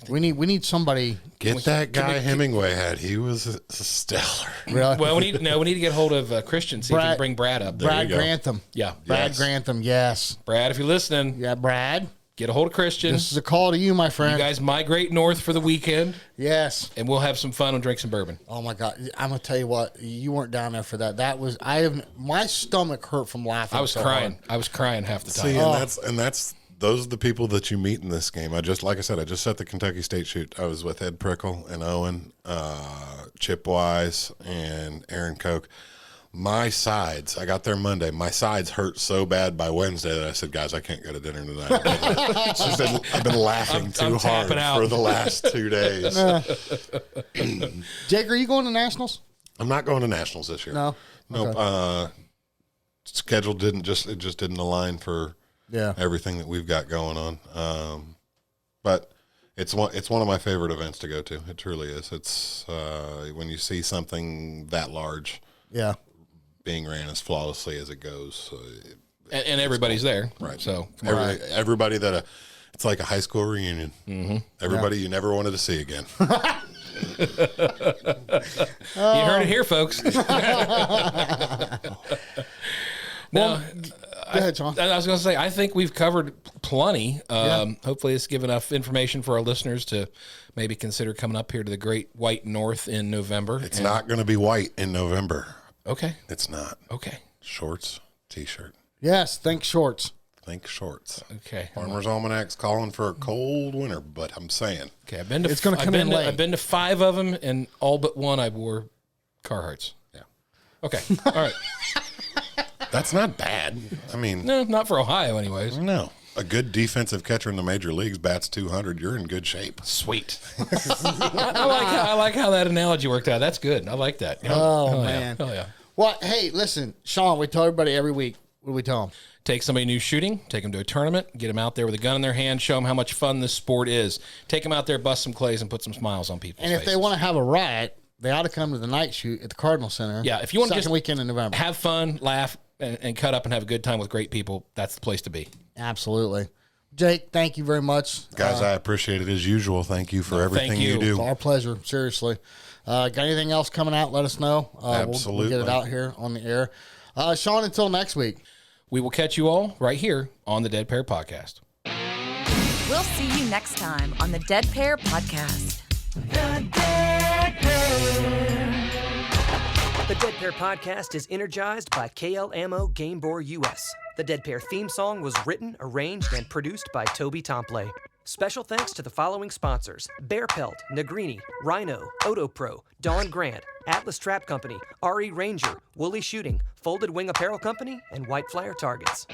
We need somebody. Get that guy Hemingway had. He was stellar. Really? Well, we need to get hold of Christian. See if we can bring Brad up. Brad Grantham. Yeah, Brad Grantham. Yes. Brad, if you're listening, yeah, Brad. Get a hold of Christian. This is a call to you, my friend. You guys migrate north for the weekend. Yes. And we'll have some fun and drink some bourbon. Oh my God. I'm going to tell you what, you weren't down there for that. My stomach hurt from laughing. I was crying. Hard. I was crying half the time. See, those are the people that you meet in this game. Like I said, I just set the Kentucky State shoot. I was with Ed Prickle and Owen, Chip Wise, and Aaron Koch. My sides, I got there Monday. My sides hurt so bad by Wednesday that I said, guys, I can't go to dinner tonight. I've been laughing too hard for the last 2 days. Jake, are you going to Nationals? I'm not going to Nationals this year. No? Nope. Okay. Schedule didn't align for everything that we've got going on. But it's one of my favorite events to go to. It truly is. It's when you see something that large, being ran as flawlessly as it goes, and everybody's there, right? So everybody it's like a high school reunion. Mm-hmm. Everybody you never wanted to see again. You heard it here, folks. Now, go ahead, Sean. I was going to say, I think we've covered plenty. Hopefully it's given enough information for our listeners to maybe consider coming up here to the Great White North in November. It's not going to be white in November. Okay. It's not. Okay. Shorts, T-shirt. Yes, think shorts. Think shorts. Okay. Farmer's Almanac's calling for a cold winter, but I'm saying. Okay, I've been to. It's going to come in late. I've been to 5 of them, and all but one I wore Carhartts. Yeah. Okay. All right. That's not bad. I mean, no, not for Ohio, anyways. No. A good defensive catcher in the major leagues bats 200. You're in good shape. Sweet. I like how that analogy worked out. That's good. I like that. Oh man. Yeah. Oh yeah. Well, hey, listen, Sean. We tell everybody every week. What do we tell them? Take somebody new shooting, take them to a tournament, get them out there with a gun in their hand, show them how much fun this sport is. Take them out there, bust some clays, and put some smiles on people's faces. And if they want to have a riot, they ought to come to the night shoot at the Cardinal Center. Yeah, if you want to just weekend in November, have fun, laugh, and cut up and have a good time with great people, that's the place to be. Absolutely. Jake, thank you very much. Guys, I appreciate it as usual. Thank you for everything you do. It's our pleasure, seriously. Got anything else coming out, let us know. Absolutely. We'll get it out here on the air. Sean, until next week. We will catch you all right here on the Dead Pair Podcast. We'll see you next time on the Dead Pair Podcast. The Dead Pair. The Dead Pair Podcast is energized by KL Ammo Game Bore US. The Dead Pair theme song was written, arranged, and produced by Toby Tomplay. Special thanks to the following sponsors: Bear Pelt, Negrini, Rhino, Otopro, Dawn Grant, Atlas Trap Company, RE Ranger, Woolly Shooting, Folded Wing Apparel Company, and White Flyer Targets.